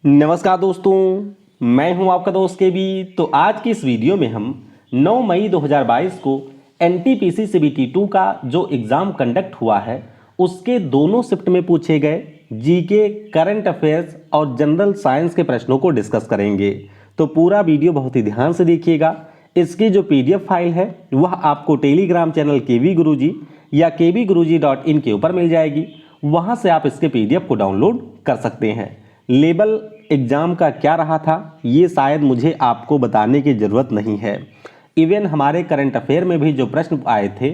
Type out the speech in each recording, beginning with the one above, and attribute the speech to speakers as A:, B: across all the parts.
A: नमस्कार दोस्तों, मैं हूं आपका दोस्त केबी। तो आज की इस वीडियो में हम 9 मई 2022 को एनटीपीसी सीबीटी 2 का जो एग्ज़ाम कंडक्ट हुआ है उसके दोनों शिफ्ट में पूछे गए जीके, करंट अफेयर्स और जनरल साइंस के प्रश्नों को डिस्कस करेंगे। तो पूरा वीडियो बहुत ही ध्यान से देखिएगा। इसकी जो पीडीएफ फाइल है वह आपको टेलीग्राम चैनल केवी गुरुजी या kbguruji.in के ऊपर मिल जाएगी। वहाँ से आप इसके पीडीएफ को डाउनलोड कर सकते हैं। लेवल एग्ज़ाम का क्या रहा था ये शायद मुझे आपको बताने की ज़रूरत नहीं है। इवन हमारे करंट अफेयर में भी जो प्रश्न आए थे,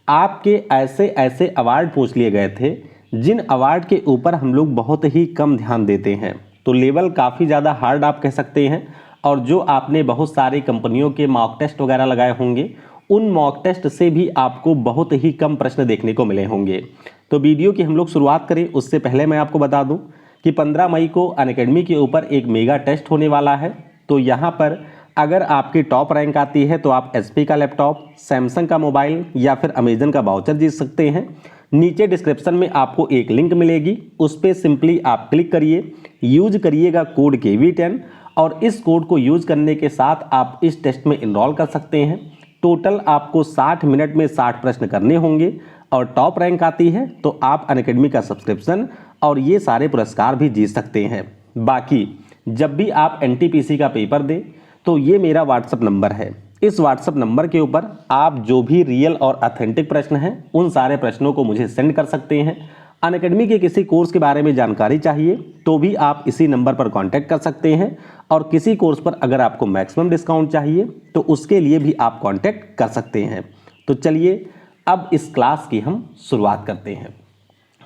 A: आपके ऐसे ऐसे अवार्ड पूछ लिए गए थे जिन अवार्ड के ऊपर हम लोग बहुत ही कम ध्यान देते हैं। तो लेवल काफ़ी ज़्यादा हार्ड आप कह सकते हैं। और जो आपने बहुत सारी कंपनियों के मॉक टेस्ट वगैरह लगाए होंगे, उन मॉक टेस्ट से भी आपको बहुत ही कम प्रश्न देखने को मिले होंगे। तो वीडियो की हम लोग शुरुआत करें उससे पहले मैं आपको बता दूं कि 15 मई को अनअकैडमी के ऊपर एक मेगा टेस्ट होने वाला है। तो यहाँ पर अगर आपकी टॉप रैंक आती है तो आप एचपी का लैपटॉप, सैमसंग का मोबाइल या फिर अमेजन का वाउचर जीत सकते हैं। नीचे डिस्क्रिप्शन में आपको एक लिंक मिलेगी, उस पर सिंपली आप क्लिक करिए, यूज करिएगा कोड KV10 और इस कोड को यूज करने के साथ आप इस टेस्ट में इनरोल कर सकते हैं। टोटल आपको 60 मिनट में 60 प्रश्न करने होंगे और टॉप रैंक आती है तो आप अनअकैडमी का सब्सक्रिप्शन और ये सारे पुरस्कार भी जीत सकते हैं। बाकी जब भी आप एनटीपीसी का पेपर दें तो ये मेरा व्हाट्सअप नंबर है। इस व्हाट्सअप नंबर के ऊपर आप जो भी रियल और ऑथेंटिक प्रश्न हैं उन सारे प्रश्नों को मुझे सेंड कर सकते हैं। अनअकैडमी के किसी कोर्स के बारे में जानकारी चाहिए तो भी आप इसी नंबर पर कांटेक्ट कर सकते हैं। और किसी कोर्स पर अगर आपको मैक्सिमम डिस्काउंट चाहिए तो उसके लिए भी आप कांटेक्ट कर सकते हैं। तो चलिए अब इस क्लास की हम शुरुआत करते हैं।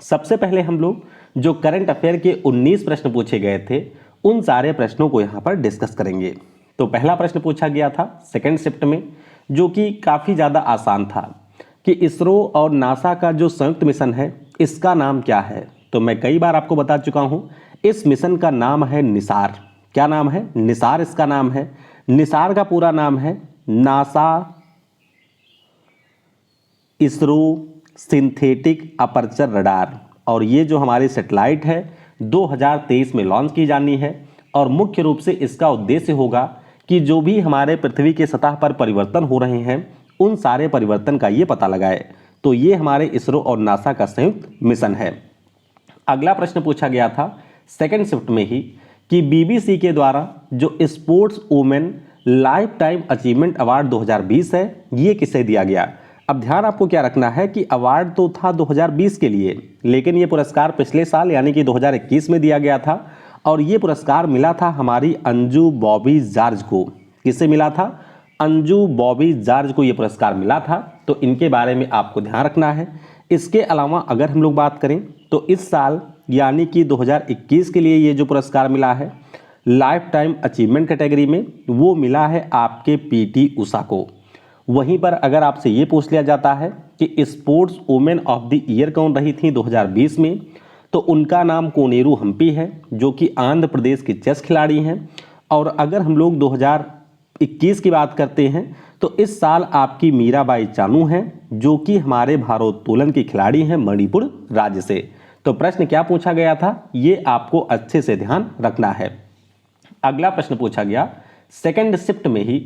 A: सबसे पहले हम लोग जो करंट अफेयर के 19 प्रश्न पूछे गए थे उन सारे प्रश्नों को यहाँ पर डिस्कस करेंगे। तो पहला प्रश्न पूछा गया था सेकंड शिफ्ट में, जो कि काफ़ी ज़्यादा आसान था कि इसरो और नासा का जो संयुक्त मिशन है इसका नाम क्या है। तो मैं कई बार आपको बता चुका हूँ, इस मिशन का नाम है निसार। क्या नाम है? निसार इसका नाम है। निसार का पूरा नाम है NASA ISRO synthetic aperture radar. और ये जो हमारी सैटेलाइट है 2023 में लॉन्च की जानी है। और मुख्य रूप से इसका उद्देश्य होगा कि जो भी हमारे पृथ्वी के सतह पर परिवर्तन हो रहे हैं उन सारे परिवर्तन का ये पता लगाए। तो ये हमारे इसरो और नासा का संयुक्त मिशन है। अगला प्रश्न पूछा गया था सेकेंड शिफ्ट में ही कि बीबीसी के द्वारा जो sports women life time achievement award 2020 है ये किसे दिया गया। अब ध्यान आपको क्या रखना है कि अवार्ड तो था 2020 के लिए, लेकिन ये पुरस्कार पिछले साल यानी कि 2021 में दिया गया था। और ये पुरस्कार मिला था हमारी अंजू बॉबी जॉर्ज को। किसे मिला था? अंजू बॉबी जॉर्ज को ये पुरस्कार मिला था। तो इनके बारे में आपको ध्यान रखना है। इसके अलावा अगर हम लोग बात करें तो इस साल यानी कि 2021 के लिए ये जो पुरस्कार मिला है लाइफ टाइम अचीवमेंट कैटेगरी में, वो मिला है आपके PT उषा को। वहीं पर अगर आपसे ये पूछ लिया जाता है कि sports women of the year कौन रही थी 2020 में, तो उनका नाम कोनेरू हम्पी है, जो कि आंध्र प्रदेश की चेस खिलाड़ी हैं। और अगर हम लोग 2021 की बात करते हैं तो इस साल आपकी मीराबाई चानू हैं, जो कि हमारे भारोत्तोलन की खिलाड़ी हैं मणिपुर राज्य से। तो प्रश्न क्या पूछा गया था ये आपको अच्छे से ध्यान रखना है। अगला प्रश्न पूछा गया सेकेंड शिफ्ट में ही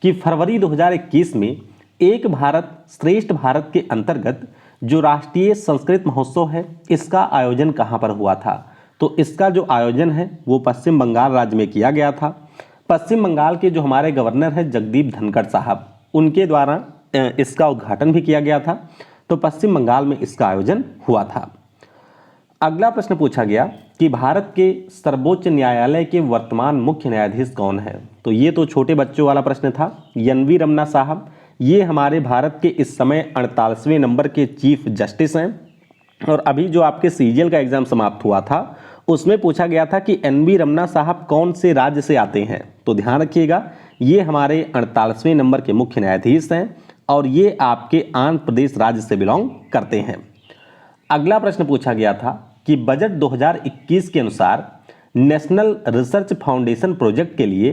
A: कि फरवरी 2021 में एक भारत श्रेष्ठ भारत के अंतर्गत जो राष्ट्रीय संस्कृत महोत्सव है इसका आयोजन कहाँ पर हुआ था। तो इसका जो आयोजन है वो पश्चिम बंगाल राज्य में किया गया था। पश्चिम बंगाल के जो हमारे गवर्नर हैं जगदीप धनखड़ साहब, उनके द्वारा इसका उद्घाटन भी किया गया था। तो पश्चिम बंगाल में इसका आयोजन हुआ था। अगला प्रश्न पूछा गया कि भारत के सर्वोच्च न्यायालय के वर्तमान मुख्य न्यायाधीश कौन है। तो ये तो छोटे बच्चों वाला प्रश्न था। NV रमना साहब, ये हमारे भारत के इस समय 48वें नंबर के चीफ जस्टिस हैं। और अभी जो आपके CGL का एग्जाम समाप्त हुआ था उसमें पूछा गया था कि NV रमना साहब कौन से राज्य से आते हैं। तो ध्यान रखिएगा ये हमारे 48वें नंबर के मुख्य न्यायाधीश हैं और ये आपके आंध्र प्रदेश राज्य से बिलोंग करते हैं। अगला प्रश्न पूछा गया था कि बजट 2021 के अनुसार नेशनल रिसर्च फाउंडेशन प्रोजेक्ट के लिए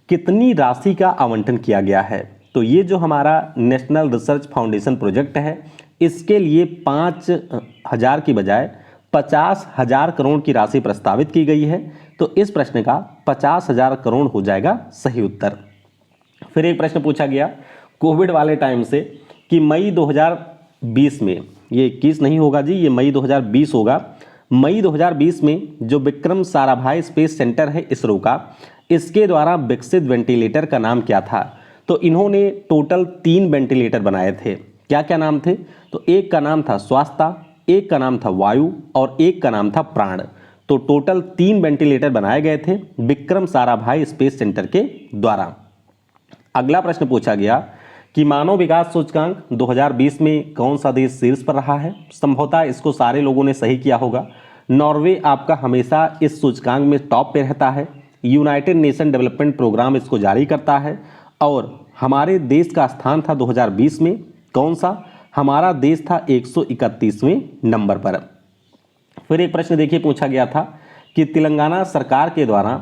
A: कितनी राशि का आवंटन किया गया है। तो ये जो हमारा नेशनल रिसर्च फाउंडेशन प्रोजेक्ट है इसके लिए 5,000 की बजाय 50,000 करोड़ की राशि प्रस्तावित की गई है। तो इस प्रश्न का 50,000 करोड़ हो जाएगा सही उत्तर। फिर एक प्रश्न पूछा गया कोविड वाले टाइम से कि मई 2020 में, ये 21 नहीं होगा जी, ये मई 2020 होगा। मई 2020 में जो विक्रम साराभाई स्पेस सेंटर है इसरो का, इसके द्वारा विकसित वेंटिलेटर का नाम क्या था? तो इन्होंने टोटल 3 वेंटिलेटर बनाए थे। क्या क्या नाम थे? तो एक का नाम था स्वास्थ्य, एक का नाम था वायु और एक का नाम था प्राण। तो टोटल 3 वेंटिलेटर बनाए गए थे विक्रम साराभाई स्पेस सेंटर के द्वारा। अगला प्रश्न पूछा गया कि मानव विकास सूचकांक 2020 में कौन सा देश शीर्ष पर रहा है? संभवतः इसको सारे लोगों ने सही किया होगा। नॉर्वे आपका हमेशा इस सूचकांक में टॉप पे रहता है। यूनाइटेड नेशन डेवलपमेंट प्रोग्राम इसको जारी करता है। और हमारे देश का स्थान था 2020 में कौन सा? हमारा देश था 131वें नंबर पर। फिर एक प्रश्न देखिए पूछा गया था कि तेलंगाना सरकार के द्वारा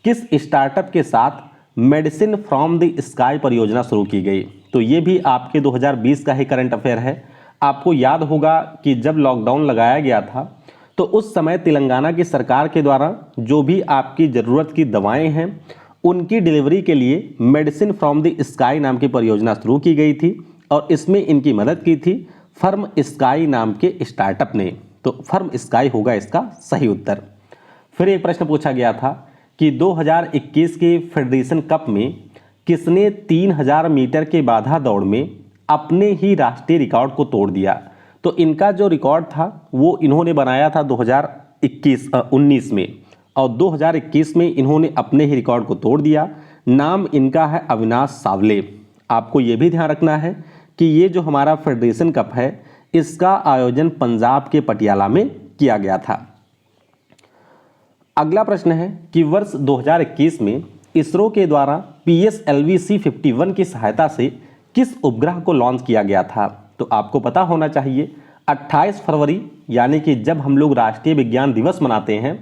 A: किस स्टार्टअप के साथ मेडिसिन फ्रॉम द स्काई परियोजना शुरू की गई? तो ये भी आपके 2020 का ही करंट अफेयर है। आपको याद होगा कि जब लॉकडाउन लगाया गया था तो उस समय तेलंगाना की सरकार के द्वारा जो भी आपकी ज़रूरत की दवाएं हैं उनकी डिलीवरी के लिए मेडिसिन फ्रॉम द स्काई नाम की परियोजना शुरू की गई थी और इसमें इनकी मदद की थी फर्म स्काई नाम के स्टार्टअप ने। तो फर्म स्काई होगा इसका सही उत्तर। फिर एक प्रश्न पूछा गया था कि 2021 के फेडरेशन कप में किसने 3000 मीटर के बाधा दौड़ में अपने ही राष्ट्रीय रिकॉर्ड को तोड़ दिया? तो इनका जो रिकॉर्ड था वो इन्होंने बनाया था 2019 में और 2021 में इन्होंने अपने ही रिकॉर्ड को तोड़ दिया। नाम इनका है अविनाश सावले। आपको ये भी ध्यान रखना है कि ये जो हमारा फेडरेशन कप है इसका आयोजन पंजाब के पटियाला में किया गया था। अगला प्रश्न है कि वर्ष 2021 में इसरो के द्वारा PSLV C51 की सहायता से किस उपग्रह को लॉन्च किया गया था? तो आपको पता होना चाहिए 28 फरवरी यानी कि जब हम लोग राष्ट्रीय विज्ञान दिवस मनाते हैं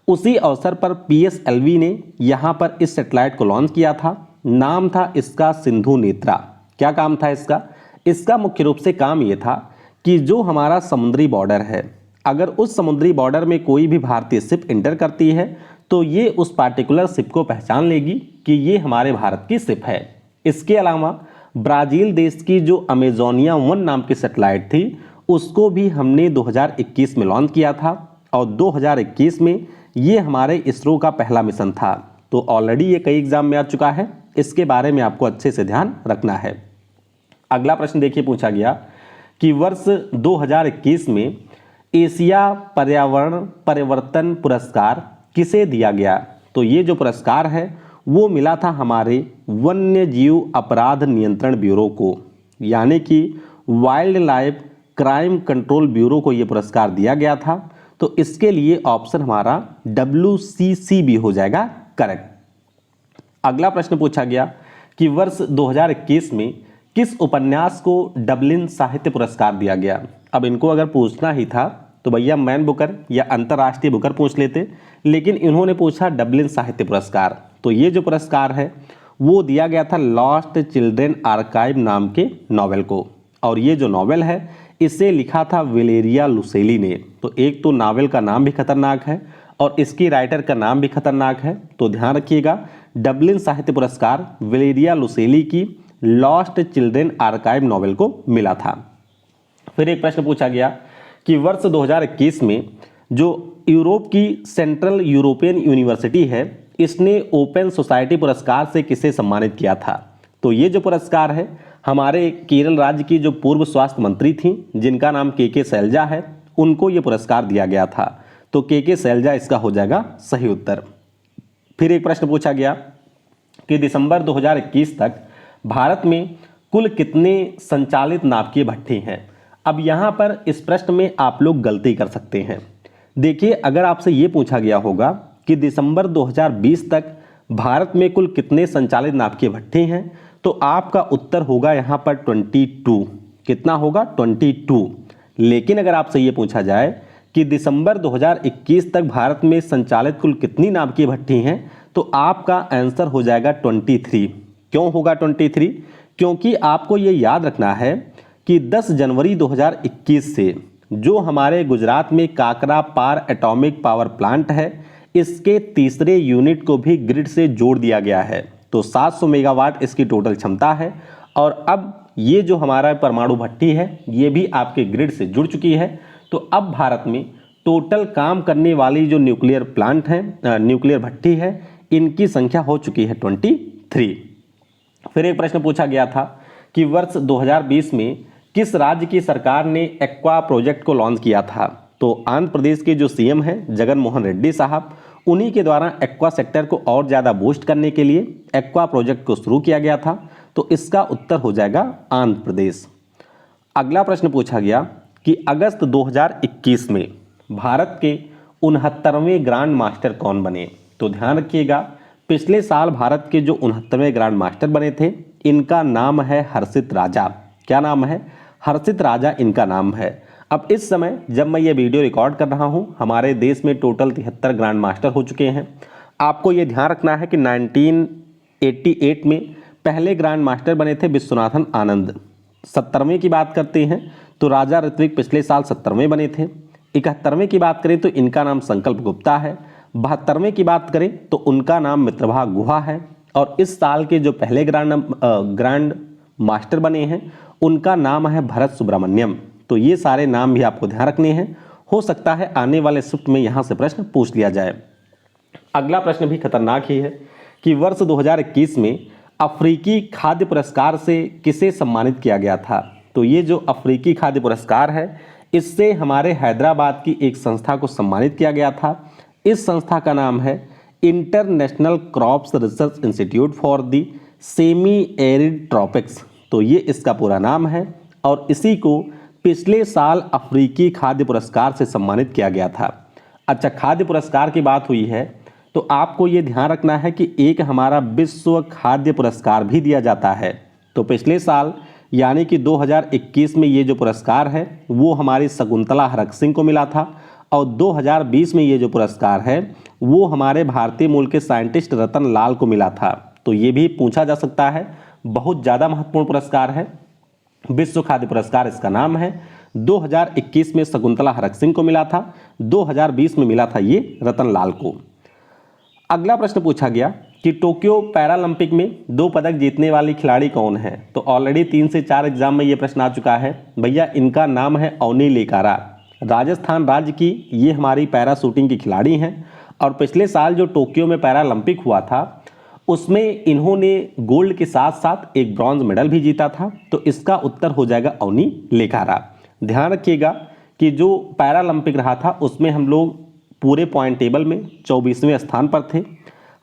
A: उसी अवसर पर PSLV ने यहाँ पर इस सैटेलाइट को लॉन्च किया था। नाम था इसका सिंधु नेत्रा। क्या काम था इसका? इसका मुख्य रूप से काम ये था कि जो हमारा समुद्री बॉर्डर है, अगर उस समुद्री बॉर्डर में कोई भी भारतीय शिप इंटर करती है तो ये उस पार्टिकुलर शिप को पहचान लेगी कि ये हमारे भारत की शिप है। इसके अलावा ब्राज़ील देश की जो अमेजोनिया 1 नाम की सैटेलाइट थी उसको भी हमने 2021 में लॉन्च किया था और 2021 में ये हमारे इसरो का पहला मिशन था। तो ऑलरेडी ये कई एग्जाम में आ चुका है, इसके बारे में आपको अच्छे से ध्यान रखना है। अगला प्रश्न देखिए पूछा गया कि वर्ष 2021 में एशिया पर्यावरण परिवर्तन पुरस्कार किसे दिया गया? तो ये जो पुरस्कार है वो मिला था हमारे वन्य जीव अपराध नियंत्रण ब्यूरो को, यानी कि wild life crime control bureau को ये पुरस्कार दिया गया था। तो इसके लिए ऑप्शन हमारा WCC भी हो जाएगा करेक्ट। अगला प्रश्न पूछा गया कि वर्ष 2021 में किस उपन्यास को डबलिन साहित्य पुरस्कार दिया गया? अब इनको अगर पूछना ही था तो भैया मैन बुकर या अंतर्राष्ट्रीय बुकर पूछ लेते, लेकिन इन्होंने पूछा डबलिन साहित्य पुरस्कार। तो ये जो पुरस्कार है वो दिया गया था लॉस्ट चिल्ड्रेन आर्काइव नाम के नॉवेल को, और ये जो नॉवेल है इसे लिखा था वेलेरिया लुसेली ने। तो एक तो नॉवेल का नाम भी खतरनाक है और इसकी राइटर का नाम भी खतरनाक है, तो ध्यान रखिएगा डबलिन साहित्य पुरस्कार वेलेरिया लुसेली की लॉस्ट चिल्ड्रेन आर्काइव नॉवेल को मिला था। फिर एक प्रश्न पूछा गया कि वर्ष 2021 में जो यूरोप की सेंट्रल यूरोपियन यूनिवर्सिटी है इसने ओपन सोसाइटी पुरस्कार से किसे सम्मानित किया था? तो ये जो पुरस्कार है हमारे केरल राज्य की जो पूर्व स्वास्थ्य मंत्री थी जिनका नाम के शैलजा है, उनको ये पुरस्कार दिया गया था। तो के शैलजा इसका हो जाएगा सही उत्तर। फिर एक प्रश्न पूछा गया कि दिसंबर 2021 तक भारत में कुल कितने संचालित नाभिकीय भट्ठी हैं? अब यहाँ पर इस प्रश्न में आप लोग गलती कर सकते हैं। देखिए, अगर आपसे ये पूछा गया होगा कि दिसंबर 2020 तक भारत में कुल कितने संचालित नाभिकीय भट्ठी हैं, तो आपका उत्तर होगा यहाँ पर 22। कितना होगा? 22। लेकिन अगर आपसे ये पूछा जाए कि दिसंबर 2021 तक भारत में संचालित कुल कितनी नाभिकीय भट्ठी हैं, तो आपका आंसर हो जाएगा 23। क्यों होगा 23? क्योंकि आपको ये याद रखना है कि 10 जनवरी 2021 से जो हमारे गुजरात में काकरा पार एटॉमिक पावर प्लांट है, इसके तीसरे यूनिट को भी ग्रिड से जोड़ दिया गया है। तो 700 मेगावाट इसकी टोटल क्षमता है। और अब ये जो हमारा परमाणु भट्टी है ये भी आपके ग्रिड से जुड़ चुकी है। तो अब भारत में टोटल काम करने वाली जो न्यूक्लियर प्लांट है, न्यूक्लियर भट्टी है, इनकी संख्या हो चुकी है 23। फिर एक प्रश्न पूछा गया था कि वर्ष 2020 में किस राज्य की सरकार ने एक्वा प्रोजेक्ट को लॉन्च किया था। तो आंध्र प्रदेश के जो सीएम हैं जगन मोहन रेड्डी साहब, उन्हीं के द्वारा एक्वा सेक्टर को और ज़्यादा बूस्ट करने के लिए एक्वा प्रोजेक्ट को शुरू किया गया था। तो इसका उत्तर हो जाएगा आंध्र प्रदेश। अगला प्रश्न पूछा गया कि अगस्त 2021 में भारत के 69वें ग्रैंड मास्टर कौन बने। तो ध्यान रखिएगा, पिछले साल भारत के जो 69वें ग्रैंड मास्टर बने थे, इनका नाम है हर्षित राजा। क्या नाम है? हर्षित राजा इनका नाम है। अब इस समय जब मैं ये वीडियो रिकॉर्ड कर रहा हूँ, हमारे देश में टोटल 73 ग्रैंड मास्टर हो चुके हैं। आपको ये ध्यान रखना है कि 1988 में पहले ग्रैंड मास्टर बने थे विश्वनाथन आनंद। 70वें की बात करते हैं तो राजा ऋत्विक पिछले साल 70वें बने थे। 71वें की बात करें तो इनका नाम संकल्प गुप्ता है। 72वें की बात करें तो उनका नाम मित्रभाग गुहा है। और इस साल के जो पहले ग्रैंड मास्टर बने हैं उनका नाम है भरत सुब्रमण्यम। तो ये सारे नाम भी आपको ध्यान रखने हैं। हो सकता है आने वाले शिफ्ट में यहाँ से प्रश्न पूछ लिया जाए। अगला प्रश्न भी खतरनाक ही है कि वर्ष 2021 में अफ्रीकी खाद्य पुरस्कार से किसे सम्मानित किया गया था। तो ये जो अफ्रीकी खाद्य पुरस्कार है, इससे हमारे हैदराबाद की एक संस्था को सम्मानित किया गया था। इस संस्था का नाम है international crops research institute for the semi arid tropics. तो ये इसका पूरा नाम है और इसी को पिछले साल अफ्रीकी खाद्य पुरस्कार से सम्मानित किया गया था। अच्छा, खाद्य पुरस्कार की बात हुई है तो आपको ये ध्यान रखना है कि एक हमारा विश्व खाद्य पुरस्कार भी दिया जाता है। तो पिछले साल यानी कि 2021 में ये जो पुरस्कार है वो हमारी शकुंतला हरक सिंह को मिला था। और 2020 में ये जो पुरस्कार है वो हमारे भारतीय मूल के साइंटिस्ट रतन लाल को मिला था। तो ये भी पूछा जा सकता है, बहुत ज़्यादा महत्वपूर्ण पुरस्कार है। विश्व खाद्य पुरस्कार इसका नाम है। 2021 में शकुंतला हरक सिंह को मिला था, 2020 में मिला था ये रतन लाल को। अगला प्रश्न पूछा गया कि टोक्यो पैरालंपिक में 2 पदक जीतने वाली खिलाड़ी कौन है। तो ऑलरेडी 3 से 4 एग्जाम में ये प्रश्न आ चुका है भैया। इनका नाम है अवनी लेकारा। राजस्थान राज्य की ये हमारी पैरा शूटिंग की खिलाड़ी हैं। और पिछले साल जो टोक्यो में पैरालंपिक हुआ था उसमें इन्होंने गोल्ड के साथ साथ एक ब्रॉन्ज मेडल भी जीता था। तो इसका उत्तर हो जाएगा अवनी लेकारा। ध्यान रखिएगा कि जो पैरालंपिक रहा था उसमें हम लोग पूरे पॉइंट टेबल में 24वें स्थान पर थे।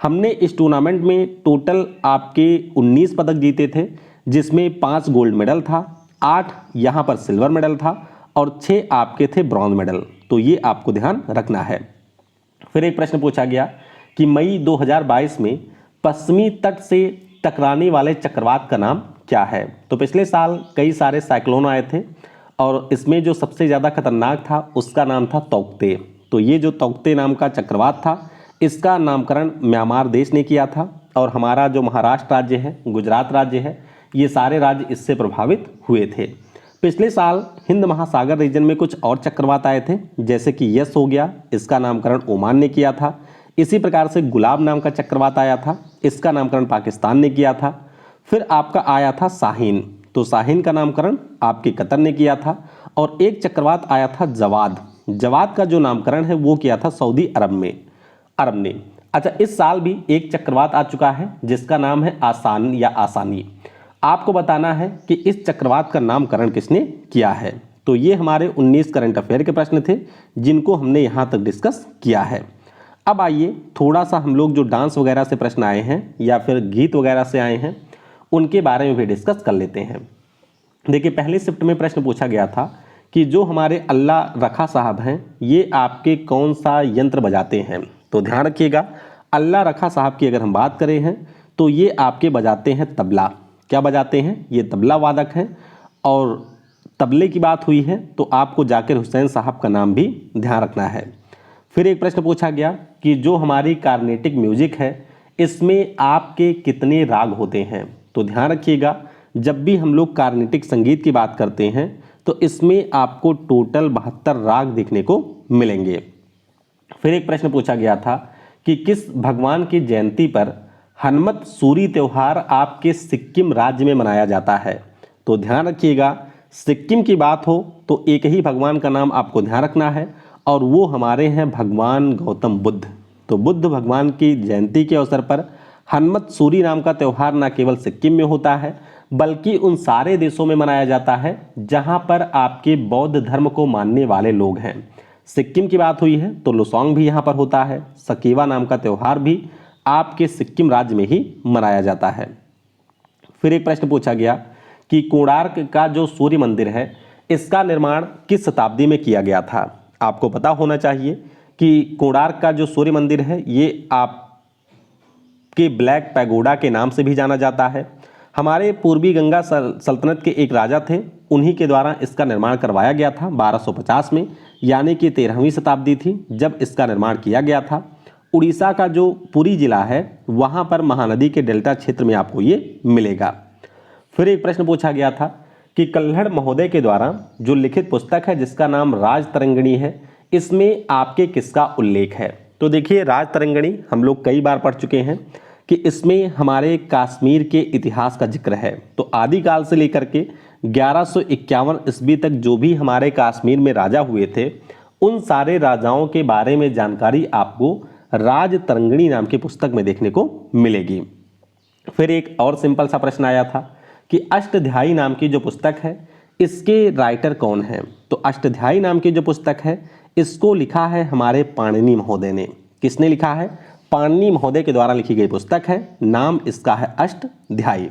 A: हमने इस टूर्नामेंट में टोटल आपके 19 पदक जीते थे, जिसमें 5 गोल्ड मेडल था, 8 यहाँ पर सिल्वर मेडल था और 6 आपके थे ब्रॉन्ज मेडल। तो ये आपको ध्यान रखना है। फिर एक प्रश्न पूछा गया कि मई 2022 में पश्चिमी तट से टकराने वाले चक्रवात का नाम क्या है। तो पिछले साल कई सारे साइक्लोन आए थे और इसमें जो सबसे ज़्यादा खतरनाक था उसका नाम था तौकते। तो ये जो तौकते नाम का चक्रवात था इसका नामकरण म्यांमार देश ने किया था। और हमारा जो महाराष्ट्र राज्य है, गुजरात राज्य है, ये सारे राज्य इससे प्रभावित हुए थे। पिछले साल हिंद महासागर रीजन में कुछ और चक्रवात आए थे, जैसे कि यस हो गया, इसका नामकरण ओमान ने किया था। इसी प्रकार से गुलाब नाम का चक्रवात आया था, इसका नामकरण पाकिस्तान ने किया था। फिर आपका आया था साहिन। तो साहिन का नामकरण आपके कतर ने किया था। और एक चक्रवात आया था जवाद। जवाद का जो नामकरण है वो किया था सऊदी अरब ने। अच्छा, इस साल भी एक चक्रवात आ चुका है जिसका नाम है आसान या आसानी। आपको बताना है कि इस चक्रवात का नामकरण किसने किया है। तो ये हमारे 19 करंट अफेयर के प्रश्न थे जिनको हमने यहाँ तक डिस्कस किया है। अब आइए थोड़ा सा हम लोग जो डांस वगैरह से प्रश्न आए हैं या फिर गीत वगैरह से आए हैं उनके बारे में भी डिस्कस कर लेते हैं। देखिए, पहले शिफ्ट में प्रश्न पूछा गया था कि जो हमारे अल्लाह रखा साहब हैं ये आपके कौन सा यंत्र बजाते हैं। तो ध्यान रखिएगा, अल्लाह रखा साहब की अगर हम बात करें हैं तो ये आपके बजाते हैं तबला। क्या बजाते हैं? ये तबला वादक हैं। और तबले की बात हुई है तो आपको जाकिर हुसैन साहब का नाम भी ध्यान रखना है। फिर एक प्रश्न पूछा गया कि जो हमारी कार्नेटिक म्यूजिक है इसमें आपके कितने राग होते हैं। तो ध्यान रखिएगा, जब भी हम लोग कार्नेटिक संगीत की बात करते हैं तो इसमें आपको टोटल 72 राग देखने को मिलेंगे। फिर एक प्रश्न पूछा गया था कि किस भगवान की जयंती पर हनुमत सूरी त्योहार आपके सिक्किम राज्य में मनाया जाता है। तो ध्यान रखिएगा, सिक्किम की बात हो तो एक ही भगवान का नाम आपको ध्यान रखना है और वो हमारे हैं भगवान गौतम बुद्ध। तो बुद्ध भगवान की जयंती के अवसर पर हनुमत सूरी नाम का त्यौहार न केवल सिक्किम में होता है बल्कि उन सारे देशों में मनाया जाता है जहां पर आपके बौद्ध धर्म को मानने वाले लोग हैं। सिक्किम की बात हुई है तो लोसोंग भी यहाँ पर होता है। सकेवा नाम का त्यौहार भी आपके सिक्किम राज्य में ही मनाया जाता है। फिर एक प्रश्न पूछा गया कि कोणार्क का जो सूर्य मंदिर है इसका निर्माण किस शताब्दी में किया गया था। आपको पता होना चाहिए कि कोणार्क का जो सूर्य मंदिर है ये आपके ब्लैक पैगोडा के नाम से भी जाना जाता है। हमारे पूर्वी गंगा सल्तनत के एक राजा थे, उन्हीं के द्वारा इसका निर्माण करवाया गया था 1250 में, यानी कि 13वीं शताब्दी थी जब इसका निर्माण किया गया था। उड़ीसा का जो पुरी जिला है वहाँ पर महानदी के डेल्टा क्षेत्र में आपको ये मिलेगा। फिर एक प्रश्न पूछा गया था कि कल्हड़ महोदय के द्वारा जो लिखित पुस्तक है जिसका नाम राज तरंगिणी है, इसमें आपके किसका उल्लेख है। तो देखिए, राज तरंगिणी हम लोग कई बार पढ़ चुके हैं कि इसमें हमारे कश्मीर के इतिहास का जिक्र है। तो आदिकाल से लेकर के 1151 ईस्वी तक जो भी हमारे कश्मीर में राजा हुए थे उन सारे राजाओं के बारे में जानकारी आपको राज तरंगिणी नाम की पुस्तक में देखने को मिलेगी। फिर एक और सिंपल सा प्रश्न आया था कि अष्टध्यायी नाम की जो पुस्तक है इसके राइटर कौन है। तो अष्टध्यायी नाम की जो पुस्तक है इसको लिखा है हमारे पाणिनि महोदय ने। किसने लिखा है? पाणिनि महोदय के द्वारा लिखी गई पुस्तक है, नाम इसका है अष्टध्यायी।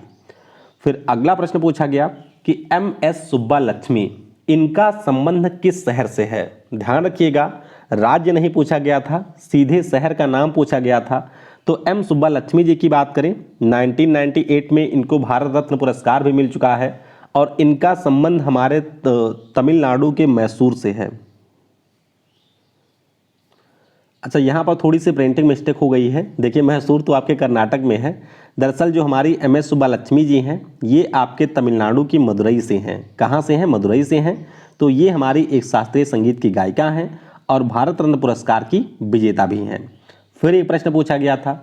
A: फिर अगला प्रश्न पूछा गया कि MS सुब्बालक्ष्मी, इनका संबंध किस शहर से है। ध्यान रखिएगा, राज्य नहीं पूछा गया था, सीधे शहर का नाम पूछा गया था। तो M सुब्बालक्ष्मी जी की बात करें 1998 में इनको भारत रत्न पुरस्कार भी मिल चुका है और इनका संबंध हमारे तमिलनाडु के मैसूर से है। अच्छा, यहाँ पर थोड़ी सी प्रिंटिंग मिस्टेक हो गई है। देखिए, मैसूर तो आपके कर्नाटक में है। दरअसल जो हमारी MS सुब्बालक्ष्मी जी हैं ये आपके तमिलनाडु की मदुरई से हैं। कहाँ से हैं? मदुरई से हैं। तो ये हमारी एक शास्त्रीय संगीत की गायिका हैं और भारत रत्न पुरस्कार की विजेता भी हैं। फिर एक प्रश्न पूछा गया था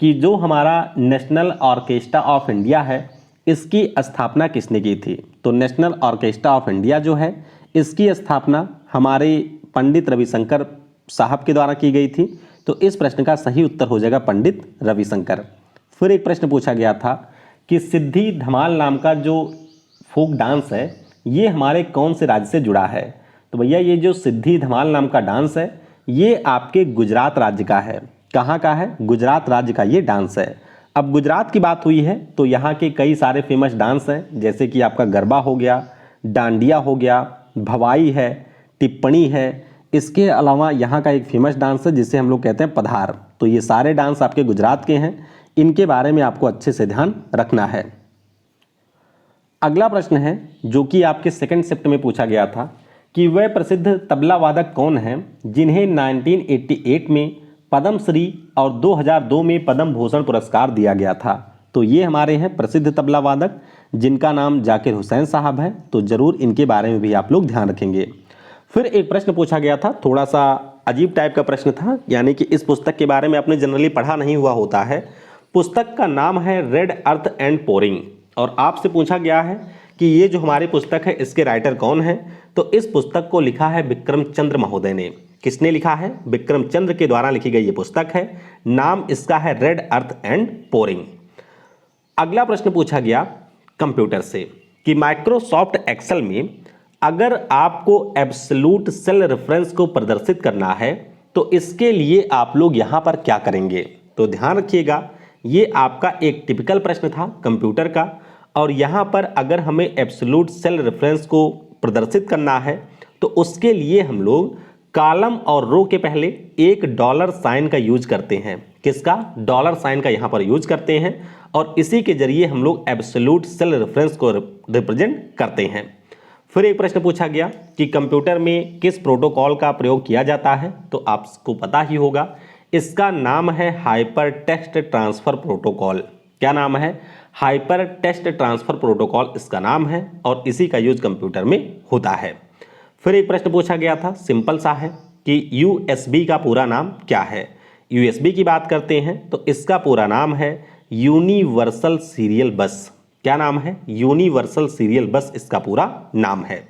A: कि जो हमारा नेशनल ऑर्केस्ट्रा ऑफ इंडिया है इसकी स्थापना किसने की थी। तो नेशनल ऑर्केस्ट्रा ऑफ इंडिया जो है इसकी स्थापना हमारे पंडित रविशंकर साहब के द्वारा की गई थी। तो इस प्रश्न का सही उत्तर हो जाएगा पंडित रविशंकर। फिर एक प्रश्न पूछा गया था कि सिद्धि धमाल नाम का जो फोक डांस है ये हमारे कौन से राज्य से जुड़ा है। तो भैया, ये जो सिद्धि धमाल नाम का डांस है ये आपके गुजरात राज्य का है। कहाँ का है? गुजरात राज्य का ये डांस है। अब गुजरात की बात हुई है तो यहाँ के कई सारे फेमस डांस हैं, जैसे कि आपका गरबा हो गया, डांडिया हो गया, भवाई है, टिप्पणी है। इसके अलावा यहाँ का एक फेमस डांस है जिसे हम लोग कहते हैं पधार। तो ये सारे डांस आपके गुजरात के हैं, इनके बारे में आपको अच्छे से ध्यान रखना है। अगला प्रश्न है जो कि आपके सेकंड शिफ्ट में पूछा गया था कि वह प्रसिद्ध तबला वादक कौन हैं जिन्हें 1988 में पद्मश्री और 2002 में पद्म भूषण पुरस्कार दिया गया था। तो ये हमारे हैं प्रसिद्ध तबला वादक जिनका नाम जाकिर हुसैन साहब है। तो जरूर इनके बारे में भी आप लोग ध्यान रखेंगे। फिर एक प्रश्न पूछा गया था, थोड़ा सा अजीब टाइप का प्रश्न था, यानी कि इस पुस्तक के बारे में आपने जनरली पढ़ा नहीं हुआ होता है। पुस्तक का नाम है रेड अर्थ एंड पोरिंग और आपसे पूछा गया है कि ये जो हमारी पुस्तक है इसके राइटर कौन है। तो इस पुस्तक को लिखा है विक्रम चंद्र महोदय ने। किसने लिखा है? विक्रम चंद्र के द्वारा लिखी गई ये पुस्तक है, नाम इसका है रेड अर्थ एंड पोरिंग। अगला प्रश्न पूछा गया कंप्यूटर से कि माइक्रोसॉफ्ट एक्सेल में अगर आपको एब्सोल्यूट सेल रेफरेंस को प्रदर्शित करना है तो इसके लिए आप लोग यहाँ पर क्या करेंगे। तो ध्यान रखिएगा, ये आपका एक टिपिकल प्रश्न था कंप्यूटर का और यहाँ पर अगर हमें एब्सोल्यूट सेल रेफरेंस को प्रदर्शित करना है तो उसके लिए हम लोग कॉलम और रो के पहले एक डॉलर साइन का यूज करते हैं। किसका? डॉलर साइन का यहाँ पर यूज करते हैं और इसी के जरिए हम लोग एब्सोल्यूट सेल रेफरेंस को रिप्रेजेंट करते हैं। फिर एक प्रश्न पूछा गया कि कंप्यूटर में किस प्रोटोकॉल का प्रयोग किया जाता है। तो आपको पता ही होगा, इसका नाम है हाइपर टेक्स्ट ट्रांसफर प्रोटोकॉल। क्या नाम है? हाइपर टेक्स्ट ट्रांसफर प्रोटोकॉल इसका नाम है और इसी का यूज कंप्यूटर में होता है। फिर एक प्रश्न पूछा गया था, सिंपल सा है कि यूएसबी का पूरा नाम क्या है। यूएसबी की बात करते हैं तो इसका पूरा नाम है यूनिवर्सल सीरियल बस। क्या नाम है? यूनिवर्सल सीरियल बस इसका पूरा नाम है।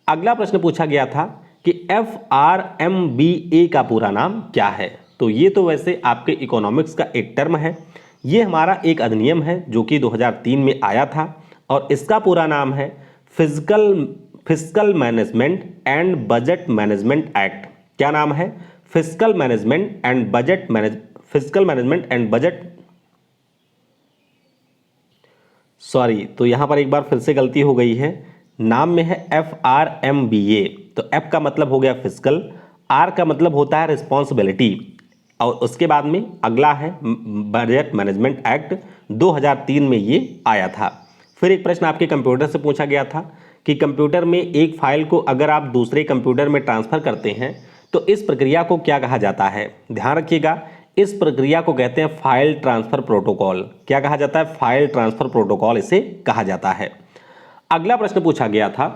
A: अगला प्रश्न पूछा गया था कि FRMBA का पूरा नाम क्या है। तो ये तो वैसे आपके इकोनॉमिक्स का एक टर्म है, ये हमारा एक अधिनियम है जो कि 2003 में आया था और इसका पूरा नाम है fiscal management and budget management act. क्या नाम है? Fiscal management and budget sorry, तो यहां पर एक बार फिर से गलती हो गई है, नाम में है FRMBA। तो F का मतलब हो गया फिस्कल, R का मतलब होता है रिस्पॉन्सिबिलिटी और उसके बाद में अगला है बजट मैनेजमेंट एक्ट। 2003 में ये आया था। फिर एक प्रश्न आपके कंप्यूटर से पूछा गया था कि कंप्यूटर में एक फाइल को अगर आप दूसरे कंप्यूटर में ट्रांसफ़र करते हैं तो इस प्रक्रिया को क्या कहा जाता है। ध्यान रखिएगा, इस प्रक्रिया को कहते हैं फाइल ट्रांसफ़र प्रोटोकॉल। क्या कहा जाता है? फाइल ट्रांसफ़र प्रोटोकॉल इसे कहा जाता है। अगला प्रश्न पूछा गया था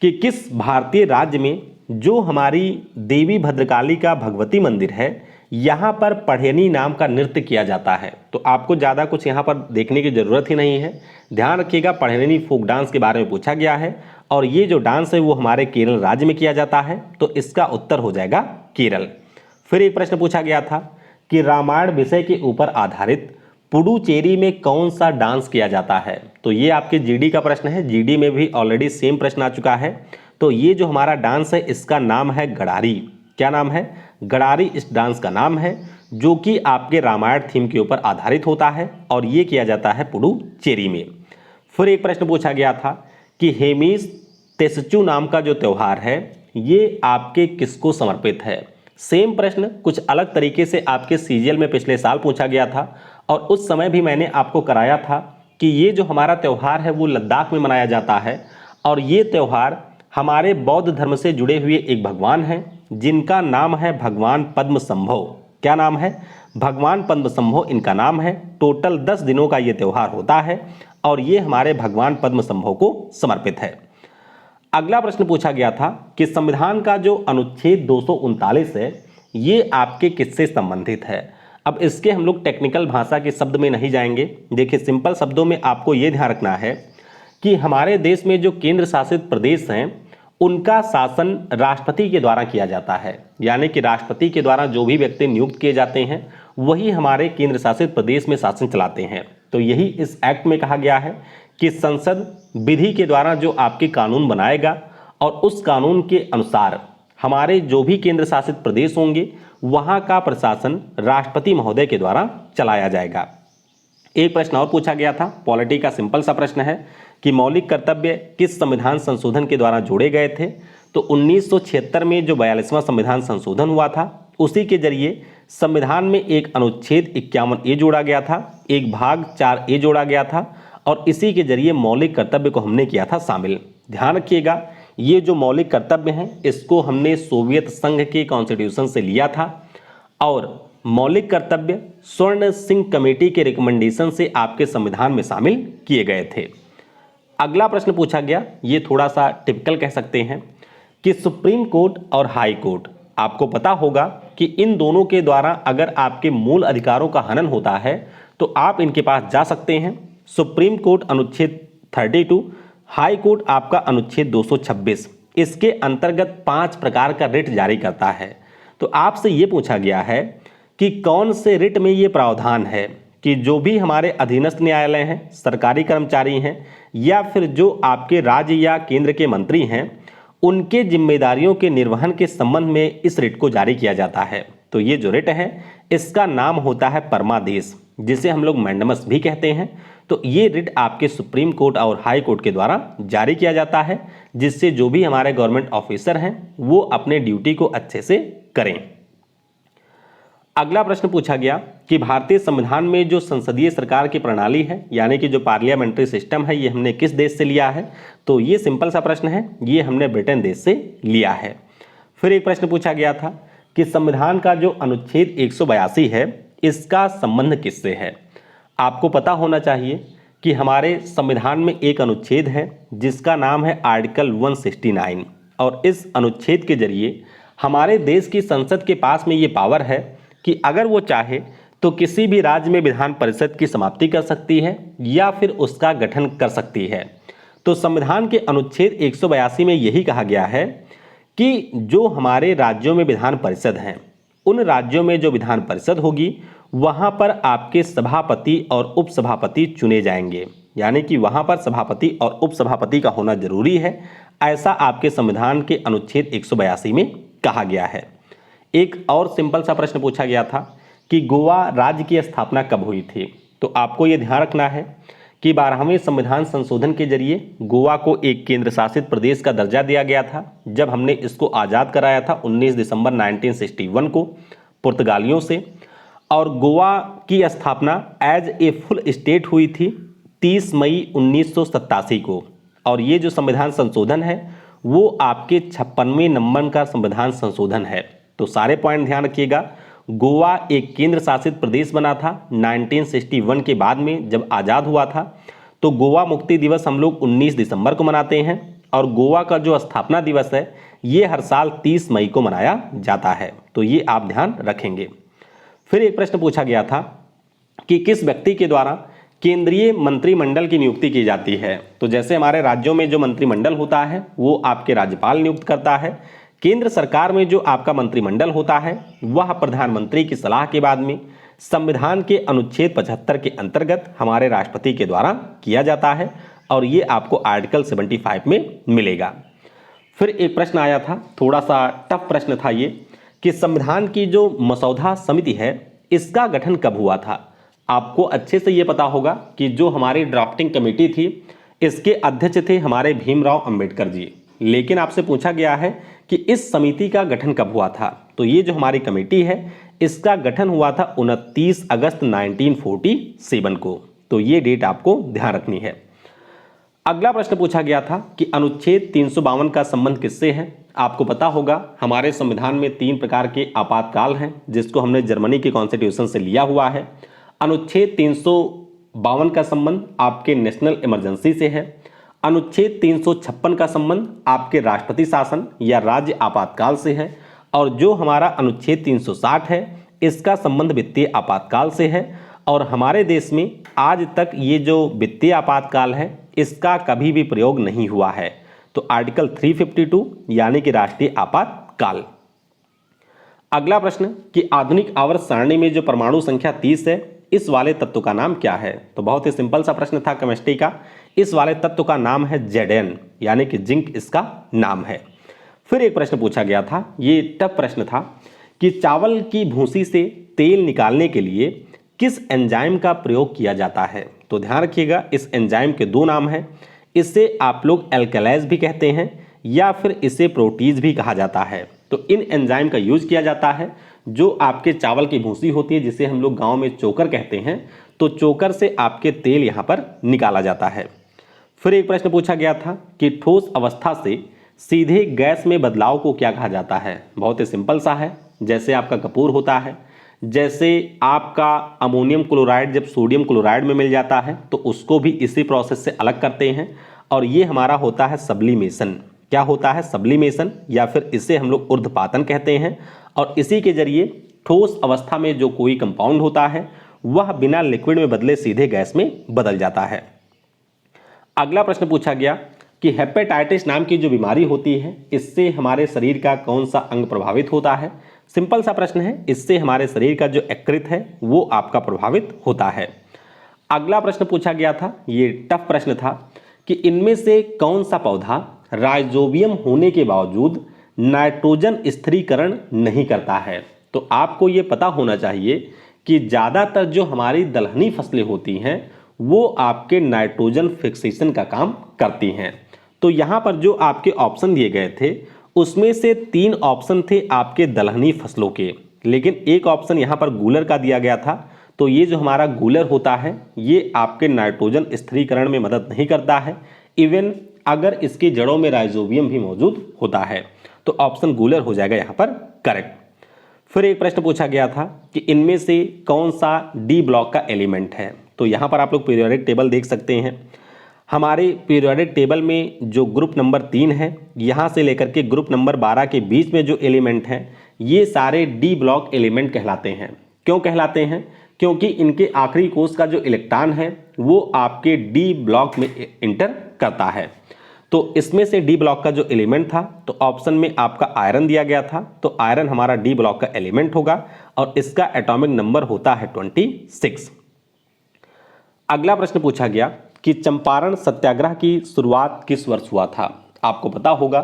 A: कि किस भारतीय राज्य में जो हमारी देवी भद्रकाली का भगवती मंदिर है यहाँ पर पढ़ेनी नाम का नृत्य किया जाता है। तो आपको ज़्यादा कुछ यहाँ पर देखने की ज़रूरत ही नहीं है। ध्यान रखिएगा, पढ़ेनी फोक डांस के बारे में पूछा गया है और ये जो डांस है वो हमारे केरल राज्य में किया जाता है, तो इसका उत्तर हो जाएगा केरल। फिर एक प्रश्न पूछा गया था कि रामायण विषय के ऊपर आधारित पुडुचेरी में कौन सा डांस किया जाता है। तो ये आपके जीडी का प्रश्न है, जीडी में भी ऑलरेडी सेम प्रश्न आ चुका है। तो ये जो हमारा डांस है इसका नाम है गड़ारी। क्या नाम है? गड़ारी इस डांस का नाम है जो कि आपके रामायण थीम के ऊपर आधारित होता है और ये किया जाता है पुडुचेरी में। फिर एक प्रश्न पूछा गया था कि हेमिस तेसचू नाम का जो त्यौहार है ये आपके किसको समर्पित है। सेम प्रश्न कुछ अलग तरीके से आपके सीजीएल में पिछले साल पूछा गया था और उस समय भी मैंने आपको कराया था कि ये जो हमारा त्यौहार है वो लद्दाख में मनाया जाता है और ये त्यौहार हमारे बौद्ध धर्म से जुड़े हुए एक भगवान हैं जिनका नाम है भगवान पद्मसंभव। क्या नाम है? भगवान पद्मसंभव इनका नाम है। टोटल 10 दिनों का ये त्यौहार होता है और ये हमारे भगवान पद्मसंभव को समर्पित है। अगला प्रश्न पूछा गया था कि संविधान का जो अनुच्छेद 239 है ये आपके किससे संबंधित है। अब इसके हम लोग टेक्निकल भाषा के शब्द में नहीं जाएंगे। देखिए, सिंपल शब्दों में आपको ये ध्यान रखना है कि हमारे देश में जो केंद्र शासित प्रदेश हैं उनका शासन राष्ट्रपति के द्वारा किया जाता है, यानी कि राष्ट्रपति के द्वारा जो भी व्यक्ति नियुक्त किए जाते हैं वही हमारे केंद्र शासित प्रदेश में शासन चलाते हैं। तो यही इस एक्ट में कहा गया है कि संसद विधि के द्वारा जो आपके कानून बनाएगा और उस कानून के अनुसार हमारे जो भी केंद्र शासित प्रदेश होंगे वहां का प्रशासन राष्ट्रपति महोदय के द्वारा चलाया जाएगा। एक प्रश्न और पूछा गया था, पॉलिटी का सिंपल सा प्रश्न है कि मौलिक कर्तव्य किस संविधान संशोधन के द्वारा जोड़े गए थे। तो 1976 में जो 42वां संविधान संशोधन हुआ था उसी के जरिए संविधान में एक अनुच्छेद 51A जोड़ा गया था, एक भाग 4A जोड़ा गया था और इसी के जरिए मौलिक कर्तव्य को हमने किया था शामिल। ध्यान रखिएगा, ये जो मौलिक कर्तव्य हैं इसको हमने सोवियत संघ के कॉन्स्टिट्यूशन से लिया था और मौलिक कर्तव्य स्वर्ण सिंह कमेटी के रिकमेंडेशन से आपके संविधान में शामिल किए गए थे। अगला प्रश्न पूछा गया, ये थोड़ा सा टिपिकल कह सकते हैं कि सुप्रीम कोर्ट और हाई कोर्ट, आपको पता होगा कि इन दोनों के द्वारा अगर आपके मूल अधिकारों का हनन होता है तो आप इनके पास जा सकते हैं। सुप्रीम कोर्ट अनुच्छेद 32, हाई कोर्ट आपका अनुच्छेद 226। इसके अंतर्गत 5 प्रकार का रिट जारी करता है। तो आपसे ये पूछा गया है कि कौन से रिट में ये प्रावधान है कि जो भी हमारे अधीनस्थ न्यायालय हैं, सरकारी कर्मचारी हैं या फिर जो आपके राज्य या केंद्र के मंत्री हैं उनके जिम्मेदारियों के निर्वहन के संबंध में इस रिट को जारी किया जाता है। तो ये जो रिट है इसका नाम होता है परमादेश, जिसे हम लोग मैंडमस भी कहते हैं। तो ये रिट आपके सुप्रीम कोर्ट और हाई कोर्ट के द्वारा जारी किया जाता है जिससे जो भी हमारे गवर्नमेंट ऑफिसर हैं वो अपने ड्यूटी को अच्छे से करें। अगला प्रश्न पूछा गया कि भारतीय संविधान में जो संसदीय सरकार की प्रणाली है यानी कि जो पार्लियामेंट्री सिस्टम है ये हमने किस देश से लिया है। तो ये सिंपल सा प्रश्न है, ये हमने ब्रिटेन देश से लिया है। फिर एक प्रश्न पूछा गया था कि संविधान का जो अनुच्छेद 182 है इसका संबंध किससे है। आपको पता होना चाहिए कि हमारे संविधान में एक अनुच्छेद है जिसका नाम है आर्टिकल 169 और इस अनुच्छेद के जरिए हमारे देश की संसद के पास में ये पावर है कि अगर वो चाहे तो किसी भी राज्य में विधान परिषद की समाप्ति कर सकती है या फिर उसका गठन कर सकती है। तो संविधान के अनुच्छेद 182 में यही कहा गया है कि जो हमारे राज्यों में विधान परिषद हैं, उन राज्यों में जो विधान परिषद होगी वहां पर आपके सभापति और उपसभापति चुने जाएंगे, यानी कि वहां पर सभापति और उपसभापति का होना जरूरी है, ऐसा आपके संविधान के अनुच्छेद 182 में कहा गया है। एक और सिंपल सा प्रश्न पूछा गया था कि गोवा राज्य की स्थापना कब हुई थी। तो आपको यह ध्यान रखना है कि 12वें संविधान संशोधन के जरिए गोवा को एक केंद्र शासित प्रदेश का दर्जा दिया गया था जब हमने इसको आज़ाद कराया था 19 दिसंबर 1961 को पुर्तगालियों से, और गोवा की स्थापना एज ए फुल स्टेट हुई थी 30 मई 1987 को। और ये जो संविधान संशोधन है वो आपके 56वें नंबर का संविधान संशोधन है। तो सारे पॉइंट ध्यान रखिएगा। गोवा एक केंद्र शासित प्रदेश बना था 1961 के बाद में, जब आज़ाद हुआ था। तो गोवा मुक्ति दिवस हम लोग 19 दिसंबर को मनाते हैं और गोवा का जो स्थापना दिवस है ये हर साल 30 मई को मनाया जाता है। तो ये आप ध्यान रखेंगे। फिर एक प्रश्न पूछा गया था कि किस व्यक्ति के द्वारा केंद्रीय मंत्रिमंडल की नियुक्ति की जाती है। तो जैसे हमारे राज्यों में जो मंत्रिमंडल होता है वो आपके राज्यपाल नियुक्त करता है। केंद्र सरकार में जो आपका मंत्रिमंडल होता है वह प्रधानमंत्री की सलाह के बाद में संविधान के अनुच्छेद 75 के अंतर्गत हमारे राष्ट्रपति के द्वारा किया जाता है और ये आपको आर्टिकल 75 में मिलेगा। फिर एक प्रश्न आया था, थोड़ा सा टफ प्रश्न था ये, कि संविधान की जो मसौदा समिति है इसका गठन कब हुआ था। आपको अच्छे से ये पता होगा कि जो हमारी ड्राफ्टिंग कमेटी थी इसके अध्यक्ष थे हमारे भीमराव अंबेडकर जी, लेकिन आपसे पूछा गया है कि इस समिति का गठन कब हुआ था। तो ये जो हमारी कमेटी है इसका गठन हुआ था 29 अगस्त 1947 को। तो ये डेट आपको ध्यान रखनी है। अगला प्रश्न पूछा गया था कि अनुच्छेद 352 का संबंध किससे है। आपको पता होगा हमारे संविधान में 3 प्रकार के आपातकाल हैं जिसको हमने जर्मनी के कॉन्स्टिट्यूशन से लिया हुआ है। अनुच्छेद 352 का संबंध आपके नेशनल इमरजेंसी से है। अनुच्छेद 356 का संबंध आपके राष्ट्रपति शासन या राज्य आपातकाल से है। और जो हमारा अनुच्छेद 360 है इसका संबंध वित्तीय आपातकाल से है। और हमारे देश में आज तक ये जो वित्तीय आपातकाल है इसका कभी भी प्रयोग नहीं हुआ है। तो आर्टिकल 352 यानी कि राष्ट्रीय आपातकाल। अगला प्रश्न कि आधुनिक आवर्त सारणी में जो परमाणु संख्या 30 है इस वाले तत्व का नाम क्या है। तो बहुत ही सिंपल सा प्रश्न था केमिस्ट्री का। इस वाले तत्व का नाम है Zn यानी कि जिंक इसका नाम है। फिर एक प्रश्न पूछा गया था, ये टफ प्रश्न था, कि चावल की भूसी से तेल निकालने के लिए किस एंजाइम का प्रयोग किया जाता है। तो ध्यान रखिएगा इस एंजाइम के 2 नाम हैं। इसे आप लोग एल्कलाइज भी कहते हैं या फिर इसे प्रोटीज भी कहा जाता है। तो इन एंजाइम का यूज किया जाता है जो आपके चावल की भूसी होती है जिसे हम लोग गांव में चोकर कहते हैं। तो चोकर से आपके तेल यहाँ पर निकाला जाता है। फिर एक प्रश्न पूछा गया था कि ठोस अवस्था से सीधे गैस में बदलाव को क्या कहा जाता है। बहुत ही सिंपल सा है, जैसे आपका कपूर होता है, जैसे आपका अमोनियम क्लोराइड जब सोडियम क्लोराइड में मिल जाता है तो उसको भी इसी प्रोसेस से अलग करते हैं और ये हमारा होता है सब्लिमेशन। क्या होता है? सब्लिमेशन, या फिर इसे हम लोग ऊर्ध्वपातन कहते हैं। और इसी के जरिए ठोस अवस्था में जो कोई कंपाउंड होता है वह बिना लिक्विड में बदले सीधे गैस में बदल जाता है। अगला प्रश्न पूछा गया कि हेपेटाइटिस नाम की जो बीमारी होती है इससे हमारे शरीर का कौन सा अंग प्रभावित होता है। सिंपल सा प्रश्न है, इससे हमारे शरीर का जो यकृत है वो आपका प्रभावित होता है। अगला प्रश्न पूछा गया था, ये टफ प्रश्न था, कि इनमें से कौन सा पौधा राइजोबियम होने के बावजूद नाइट्रोजन स्थिरीकरण नहीं करता है। तो आपको ये पता होना चाहिए कि ज़्यादातर जो हमारी दलहनी फसलें होती हैं वो आपके नाइट्रोजन फिक्सेशन का काम करती हैं। तो यहाँ पर जो आपके ऑप्शन दिए गए थे उसमें से 3 ऑप्शन थे आपके दलहनी फसलों के, लेकिन एक ऑप्शन यहाँ पर गूलर का दिया गया था। तो ये जो हमारा गूलर होता है ये आपके नाइट्रोजन स्थिरीकरण में मदद नहीं करता है, इवन अगर इसकी जड़ों में राइजोबियम भी मौजूद होता है। तो ऑप्शन गूलर हो जाएगा यहाँ पर करेक्ट। फिर एक प्रश्न पूछा गया था कि इनमें से कौन सा डी ब्लॉक का एलिमेंट है। तो यहाँ पर आप लोग पीरियोडिक टेबल देख सकते हैं। हमारे पीरियोडिक टेबल में जो ग्रुप नंबर 3 है, यहाँ से लेकर के ग्रुप नंबर 12 के बीच में जो एलिमेंट हैं, ये सारे डी ब्लॉक एलिमेंट कहलाते हैं। क्यों कहलाते हैं? क्योंकि इनके आखिरी कोष का जो इलेक्ट्रॉन है वो आपके डी ब्लॉक में इंटर करता है। तो इसमें से डी ब्लॉक का जो एलिमेंट था, तो ऑप्शन में आपका आयरन दिया गया था, तो आयरन हमारा डी ब्लॉक का एलिमेंट होगा और इसका एटॉमिक नंबर होता है 26। अगला प्रश्न पूछा गया कि चंपारण सत्याग्रह की शुरुआत किस वर्ष हुआ था। आपको पता होगा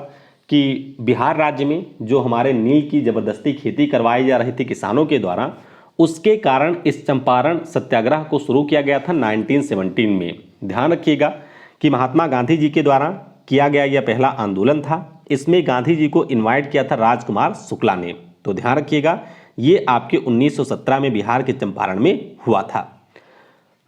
A: कि बिहार राज्य में जो हमारे नील की जबरदस्ती खेती करवाई जा रही थी किसानों के द्वारा, उसके कारण इस चंपारण सत्याग्रह को शुरू किया गया था 1917 में। ध्यान रखिएगा कि महात्मा गांधी जी के द्वारा किया गया यह पहला आंदोलन था। इसमें गांधी जी को इनवाइट किया था राजकुमार शुक्ला ने। तो ध्यान रखिएगा ये आपके 1917 में बिहार के चंपारण में हुआ था।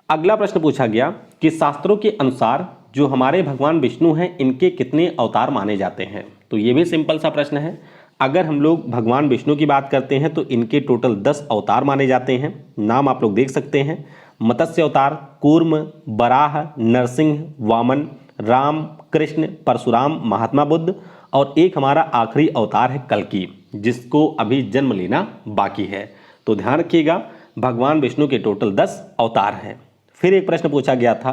A: अगला प्रश्न पूछा गया कि शास्त्रों के अनुसार जो हमारे भगवान विष्णु हैं, इनके कितने अवतार माने जाते हैं। तो ये भी सिंपल सा प्रश्न है। अगर हम लोग भगवान विष्णु की बात करते हैं तो इनके टोटल 10 अवतार माने जाते हैं। नाम आप लोग देख सकते हैं, मत्स्य अवतार, कूर्म, बराह, नरसिंह, वामन, राम, कृष्ण, परशुराम, महात्मा बुद्ध और एक हमारा आखिरी अवतार है कल्कि, जिसको अभी जन्म लेना बाकी है। तो ध्यान रखिएगा भगवान विष्णु के टोटल 10 अवतार हैं। फिर एक प्रश्न पूछा गया था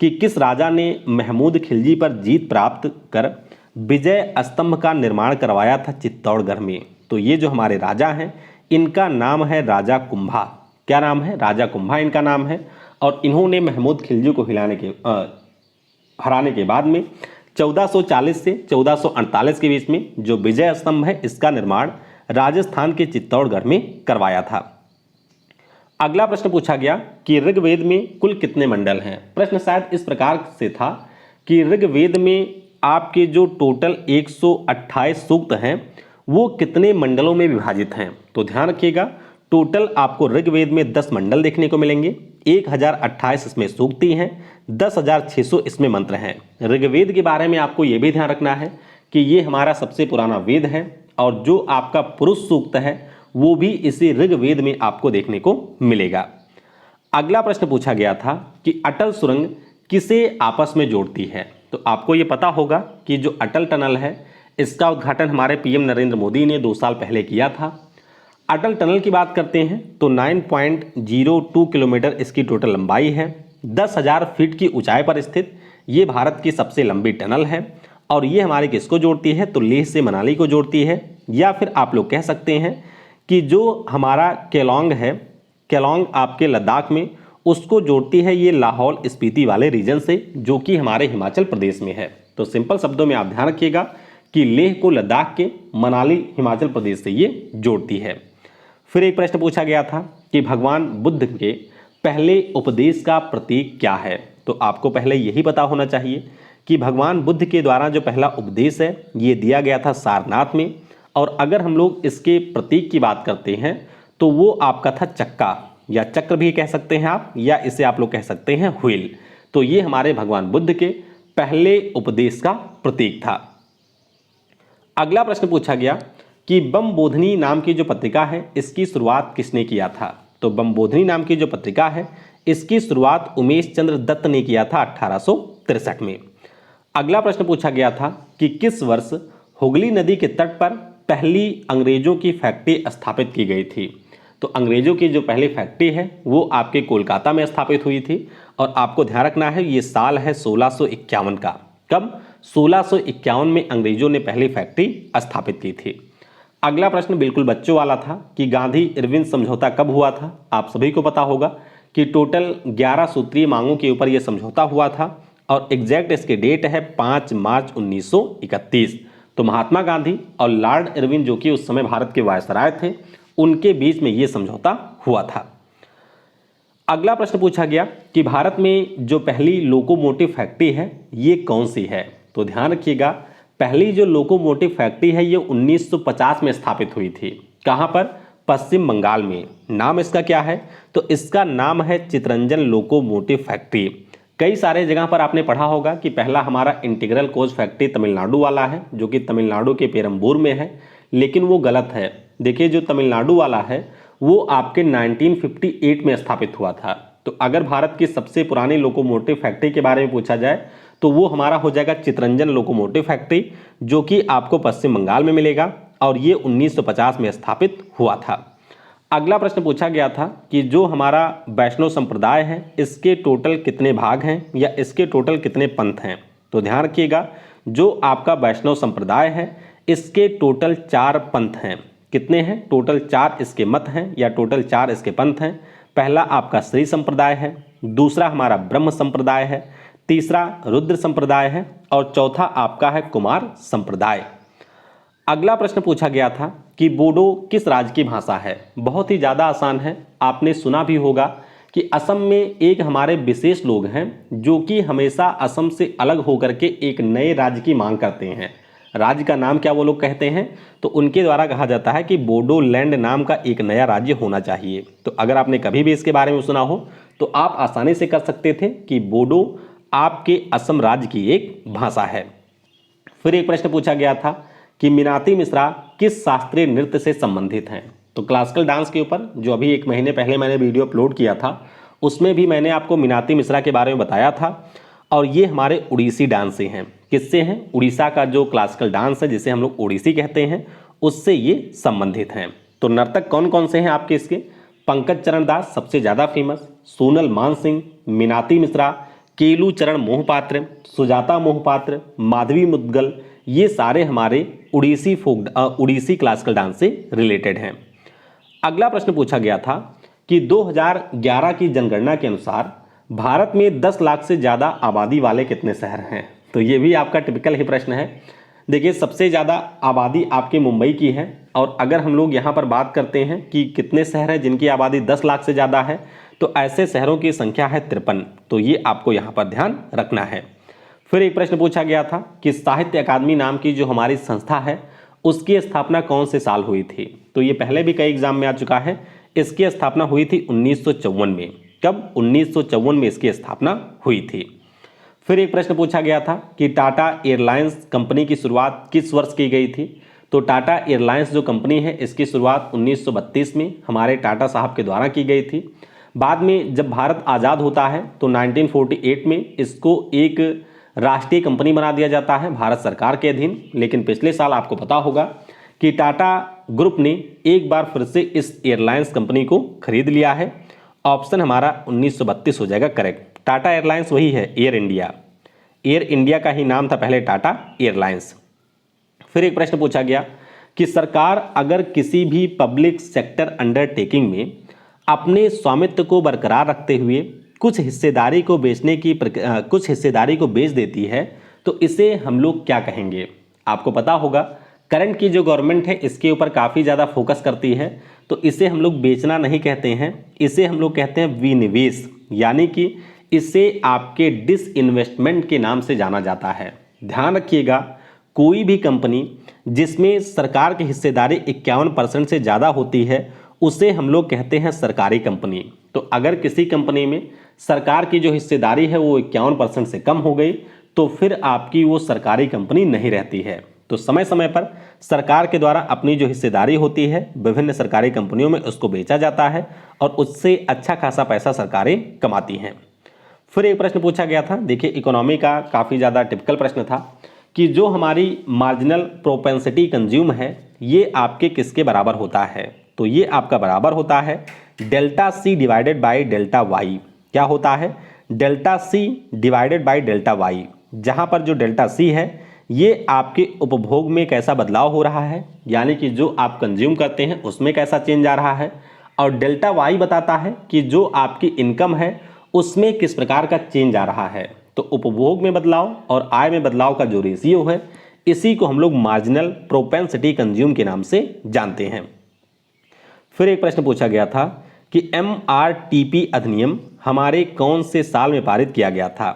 A: कि किस राजा ने महमूद खिलजी पर जीत प्राप्त कर विजय स्तंभ का निर्माण करवाया था चित्तौड़गढ़ में। तो ये जो हमारे राजा हैं, इनका नाम है राजा कुंभा। क्या नाम है? राजा कुंभा इनका नाम है। और इन्होंने महमूद खिलजी को हराने के बाद में 1440 से 1448 के बीच में जो विजय स्तंभ है, इसका निर्माण राजस्थान के चित्तौड़गढ़ में करवाया था। अगला प्रश्न पूछा गया कि ऋग्वेद में कुल कितने मंडल हैं। प्रश्न शायद इस प्रकार से था कि ऋग्वेद में आपके जो टोटल 128 सूक्त हैं वो कितने मंडलों में विभाजित हैं। तो ध्यान रखिएगा टोटल आपको ऋग्वेद में 10 मंडल देखने को मिलेंगे। 1028 इसमें सूक्ति हैं, 10,600 इसमें मंत्र हैं। ऋग्वेद के बारे में आपको ये भी ध्यान रखना है कि ये हमारा सबसे पुराना वेद है और जो आपका पुरुष सूक्त है वो भी इसी ऋग्वेद में आपको देखने को मिलेगा। अगला प्रश्न पूछा गया था कि अटल सुरंग किसे आपस में जोड़ती है। तो आपको ये पता होगा कि जो अटल टनल है, इसका उद्घाटन हमारे पीएम नरेंद्र मोदी ने 2 साल पहले किया था। अटल टनल की बात करते हैं तो 9.02 किलोमीटर इसकी टोटल लंबाई है। 10,000 फीट की ऊंचाई पर स्थित ये भारत की सबसे लंबी टनल है और ये हमारे किसको जोड़ती है? तो लेह से मनाली को जोड़ती है। या फिर आप लोग कह सकते हैं कि जो हमारा केलोंग है, केलोंग आपके लद्दाख में, उसको जोड़ती है ये लाहौल स्पीति वाले रीजन से, जो कि हमारे हिमाचल प्रदेश में है। तो सिंपल शब्दों में आप ध्यान रखिएगा कि लेह को लद्दाख के, मनाली हिमाचल प्रदेश से ये जोड़ती है। फिर एक प्रश्न पूछा गया था कि भगवान बुद्ध के पहले उपदेश का प्रतीक क्या है। तो आपको पहले यही पता होना चाहिए कि भगवान बुद्ध के द्वारा जो पहला उपदेश है ये दिया गया था सारनाथ में। और अगर हम लोग इसके प्रतीक की बात करते हैं तो वो आपका था चक्का, या चक्र भी कह सकते हैं आप, या इसे आप लोग कह सकते हैं व्हील। तो ये हमारे भगवान बुद्ध के पहले उपदेश का प्रतीक था। अगला प्रश्न पूछा गया कि बमबोधिनी नाम की जो पत्रिका है, इसकी शुरुआत किसने किया था। तो बमबोधिनी नाम की जो पत्रिका है, इसकी शुरुआत उमेश चंद्र दत्त ने किया था 1863 में। अगला प्रश्न पूछा गया था कि किस वर्ष हुगली नदी के तट पर पहली अंग्रेजों की फैक्ट्री स्थापित की गई थी। तो अंग्रेजों की जो पहली फैक्ट्री है वो आपके कोलकाता में स्थापित हुई थी और आपको ध्यान रखना है ये साल है 1651 का। कब? 1651 में अंग्रेजों ने पहली फैक्ट्री स्थापित की थी। अगला प्रश्न बिल्कुल बच्चों वाला था कि गांधी इरविन समझौता कब हुआ था। आप सभी को पता होगा कि टोटल 11 सूत्रीय मांगों के ऊपर यह समझौता हुआ था और एग्जैक्ट इसके डेट है 5 मार्च 1931। तो महात्मा गांधी और लॉर्ड इरविन, जो कि उस समय भारत के वायसराय थे, उनके बीच में यह समझौता हुआ था। अगला प्रश्न पूछा गया कि भारत में जो पहली लोकोमोटिव फैक्ट्री है ये कौन सी है। तो ध्यान रखिएगा पहली जो लोकोमोटिव फैक्ट्री है ये 1950 में स्थापित हुई थी। कहाँ पर? पश्चिम बंगाल में। नाम इसका क्या है? तो इसका नाम है चितरंजन लोकोमोटिव फैक्ट्री। कई सारे जगह पर आपने पढ़ा होगा कि पहला हमारा इंटीग्रल कोच फैक्ट्री तमिलनाडु वाला है, जो कि तमिलनाडु के पेरम्बूर में है, लेकिन वो गलत है। देखिए जो तमिलनाडु वाला है वो आपके 1958 में स्थापित हुआ था। तो अगर भारत की सबसे पुरानी लोकोमोटिव फैक्ट्री के बारे में पूछा जाए तो वो हमारा हो जाएगा चितरंजन लोकोमोटिव फैक्ट्री, जो कि आपको पश्चिम बंगाल में मिलेगा और ये 1950 में स्थापित हुआ था। अगला प्रश्न पूछा गया था कि जो हमारा वैष्णव संप्रदाय है इसके टोटल कितने भाग हैं या इसके टोटल कितने पंथ हैं। तो ध्यान रखिएगा, जो आपका वैष्णव संप्रदाय है इसके टोटल 4 पंथ हैं। कितने हैं? टोटल 4 इसके मत हैं या टोटल 4 इसके पंथ हैं। पहला आपका श्री संप्रदाय है, दूसरा हमारा ब्रह्म संप्रदाय है, तीसरा रुद्र संप्रदाय है और चौथा आपका है कुमार संप्रदाय। अगला प्रश्न पूछा गया था कि बोडो किस राज्य की भाषा है। बहुत ही ज़्यादा आसान है, आपने सुना भी होगा कि असम में एक हमारे विशेष लोग हैं जो कि हमेशा असम से अलग होकर के एक नए राज्य की मांग करते हैं। राज्य का नाम क्या वो लोग कहते हैं? तो उनके द्वारा कहा जाता है कि बोडोलैंड नाम का एक नया राज्य होना चाहिए। तो अगर आपने कभी भी इसके बारे में सुना हो तो आप आसानी से कर सकते थे कि बोडो आपके असम राज्य की एक भाषा है। फिर एक प्रश्न पूछा गया था कि मीनाती मिश्रा किस शास्त्रीय नृत्य से संबंधित हैं। तो क्लासिकल डांस के ऊपर जो अभी 1 महीने पहले मैंने वीडियो अपलोड किया था उसमें भी मैंने आपको मीनाती मिश्रा के बारे में बताया था और ये हमारे उड़ीसी डांस से हैं। किससे हैं? उड़ीसा का जो क्लासिकल डांस है जिसे हम लोग ओडिसी कहते हैं उससे ये संबंधित हैं। तो नर्तक कौन कौन से हैं आपके इसके? पंकज चरण दास सबसे ज़्यादा फेमस, सोनल मानसिंह, मीनाती मिश्रा, केलू चरण मोहपात्र, सुजाता मोहपात्र, माधवी मुद्गल, ये सारे हमारे उड़ीसी क्लासिकल डांस से रिलेटेड हैं। अगला प्रश्न पूछा गया था कि 2011 की जनगणना के अनुसार भारत में 10 लाख से ज़्यादा आबादी वाले कितने शहर हैं। तो ये भी आपका टिपिकल ही प्रश्न है। देखिए, सबसे ज़्यादा आबादी आपके मुंबई की है और अगर हम लोग यहाँ पर बात करते हैं कि कितने शहर हैं जिनकी आबादी 10 लाख से ज़्यादा है तो ऐसे शहरों की संख्या है 53। तो ये आपको यहाँ पर ध्यान रखना है। फिर एक प्रश्न पूछा गया था कि साहित्य अकादमी नाम की जो हमारी संस्था है उसकी स्थापना कौन से साल हुई थी। तो ये पहले भी कई एग्जाम में आ चुका है। इसकी स्थापना हुई थी 1954 में। कब? 1954 में इसकी स्थापना हुई थी। फिर एक प्रश्न पूछा गया था कि टाटा एयरलाइंस कंपनी की शुरुआत किस वर्ष की गई थी। तो टाटा एयरलाइंस जो कंपनी है इसकी शुरुआत 1932 में हमारे टाटा साहब के द्वारा की गई थी। बाद में जब भारत आज़ाद होता है तो 1948 में इसको एक राष्ट्रीय कंपनी बना दिया जाता है भारत सरकार के अधीन। लेकिन पिछले साल आपको पता होगा कि टाटा ग्रुप ने एक बार फिर से इस एयरलाइंस कंपनी को खरीद लिया है। ऑप्शन हमारा 1932 हो जाएगा करेक्ट। टाटा एयरलाइंस वही है एयर इंडिया। एयर इंडिया का ही नाम था पहले टाटा एयरलाइंस। फिर एक प्रश्न पूछा गया कि सरकार अगर किसी भी पब्लिक सेक्टर अंडरटेकिंग में अपने स्वामित्व को बरकरार रखते हुए कुछ हिस्सेदारी को बेच देती है तो इसे हम लोग क्या कहेंगे। आपको पता होगा करंट की जो गवर्नमेंट है इसके ऊपर काफ़ी ज़्यादा फोकस करती है तो इसे हम लोग बेचना नहीं कहते हैं, इसे हम लोग कहते हैं विनिवेश, यानी कि इसे आपके डिसइन्वेस्टमेंट के नाम से जाना जाता है। ध्यान रखिएगा, कोई भी कंपनी जिसमें सरकार की हिस्सेदारी 51% से ज़्यादा होती है उसे हम लोग कहते हैं सरकारी कंपनी। तो अगर किसी कंपनी में सरकार की जो हिस्सेदारी है वो 51% से कम हो गई तो फिर आपकी वो सरकारी कंपनी नहीं रहती है। तो समय समय पर सरकार के द्वारा अपनी जो हिस्सेदारी होती है विभिन्न सरकारी कंपनियों में उसको बेचा जाता है और उससे अच्छा खासा पैसा सरकारें कमाती हैं। फिर एक प्रश्न पूछा गया था, देखिए इकोनॉमी का काफ़ी ज़्यादा टिपिकल प्रश्न था कि जो हमारी मार्जिनल प्रोपेंसिटी कंज्यूम है ये आपके किसके बराबर होता है। तो ये आपका बराबर होता है delta C divided by delta Y. क्या होता है? Delta C divided by delta Y, जहाँ पर जो डेल्टा सी है ये आपके उपभोग में कैसा बदलाव हो रहा है, यानी कि जो आप कंज्यूम करते हैं उसमें कैसा चेंज आ रहा है, और डेल्टा वाई बताता है कि जो आपकी इनकम है उसमें किस प्रकार का चेंज आ रहा है। तो उपभोग में बदलाव और आय में बदलाव का जो रेशियो है इसी को हम लोग मार्जिनल प्रोपेंसिटी कंज्यूम के नाम से जानते हैं। फिर एक प्रश्न पूछा गया था कि MRTP अधिनियम हमारे कौन से साल में पारित किया गया था।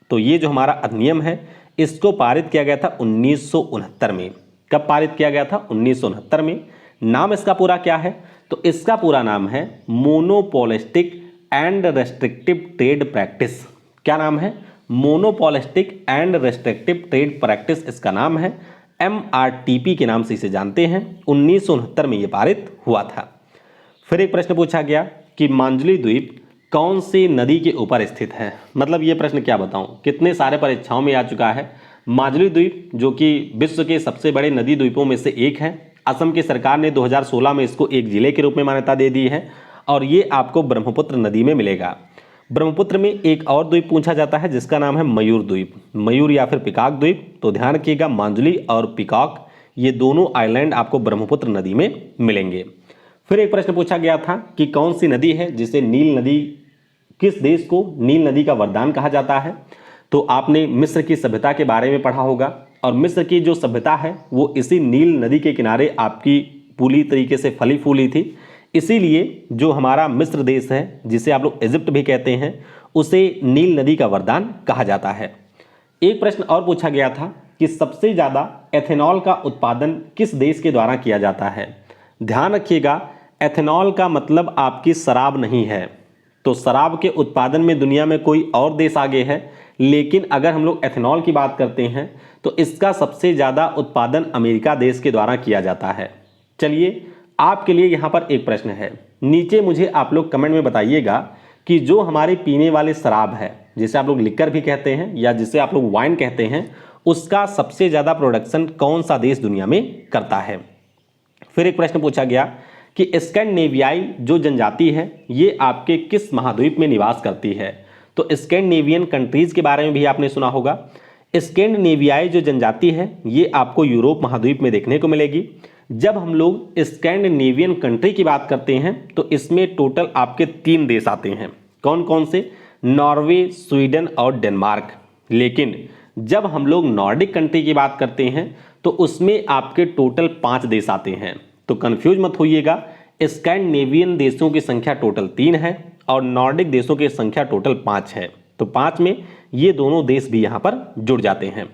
A: तो ये जो हमारा अधिनियम है इसको पारित किया गया था 1969 में। कब पारित किया गया था? 1969 में। नाम इसका पूरा क्या है? तो इसका पूरा नाम है monopolistic and restrictive trade practice. क्या नाम है? Monopolistic and restrictive trade practice इसका नाम है। MRTP के नाम से इसे जानते हैं। 1969 में ये पारित हुआ था। फिर एक प्रश्न पूछा गया कि मांजुली द्वीप कौन सी नदी के ऊपर स्थित है? मतलब ये प्रश्न क्या बताऊं, कितने सारे परीक्षाओं में आ चुका है। माजुली द्वीप जो कि विश्व के सबसे बड़े नदी द्वीपों में से एक है। असम की सरकार ने 2016 में इसको एक जिले के रूप में मान्यता दे दी है और ये आपको ब्रह्मपुत्र नदी में मिलेगा। ब्रह्मपुत्र में एक और द्वीप पूछा जाता है जिसका नाम है मयूर द्वीप, मयूर या फिर पिकॉक द्वीप। तो ध्यान रखिएगा, माजुली और पिकॉक ये दोनों आइलैंड आपको ब्रह्मपुत्र नदी में मिलेंगे। फिर एक प्रश्न पूछा गया था कि कौन सी नदी है जिसे नील नदी, किस देश को नील नदी का वरदान कहा जाता है? तो आपने मिस्र की सभ्यता के बारे में पढ़ा होगा और मिस्र की जो सभ्यता है वो इसी नील नदी के किनारे आपकी पूरी तरीके से फली फूली थी। इसीलिए जो हमारा मिस्र देश है, जिसे आप लोग इजिप्ट भी कहते हैं, उसे नील नदी का वरदान कहा जाता है। एक प्रश्न और पूछा गया था कि सबसे ज़्यादा एथेनॉल का उत्पादन किस देश के द्वारा किया जाता है? ध्यान रखिएगा, एथेनॉल का मतलब आपकी शराब नहीं है। तो शराब के उत्पादन में दुनिया में कोई और देश आगे है, लेकिन अगर हम लोग एथेनॉल की बात करते हैं तो इसका सबसे ज़्यादा उत्पादन अमेरिका देश के द्वारा किया जाता है। चलिए, आपके लिए यहाँ पर एक प्रश्न है, नीचे मुझे आप लोग कमेंट में बताइएगा कि जो हमारे पीने वाले शराब है, जिसे आप लोग लिकर भी कहते हैं या जिसे आप लोग वाइन कहते हैं, उसका सबसे ज़्यादा प्रोडक्शन कौन सा देश दुनिया में करता है? फिर एक प्रश्न पूछा गया कि स्कैंडिनेवियाई जो जनजाति है ये आपके किस महाद्वीप में निवास करती है? तो स्कैंडिनेवियन कंट्रीज के बारे में भी आपने सुना होगा। स्कैंडिनेवियाई जो जनजाति है ये आपको यूरोप महाद्वीप में देखने को मिलेगी। जब हम लोग स्कैंडिनेवियन कंट्री की बात करते हैं तो इसमें टोटल आपके 3 देश आते हैं। कौन कौन से? नॉर्वे, स्वीडन और डेनमार्क। लेकिन जब हम लोग नॉर्डिक कंट्री की बात करते हैं तो उसमें आपके टोटल 5 देश आते हैं। तो कंफ्यूज मत होइएगा, स्कैंडिनेवियन देशों की संख्या टोटल 3 है और नॉर्डिक देशों की संख्या टोटल 5 है। तो 5 में ये दोनों देश भी यहाँ पर जुड़ जाते हैं।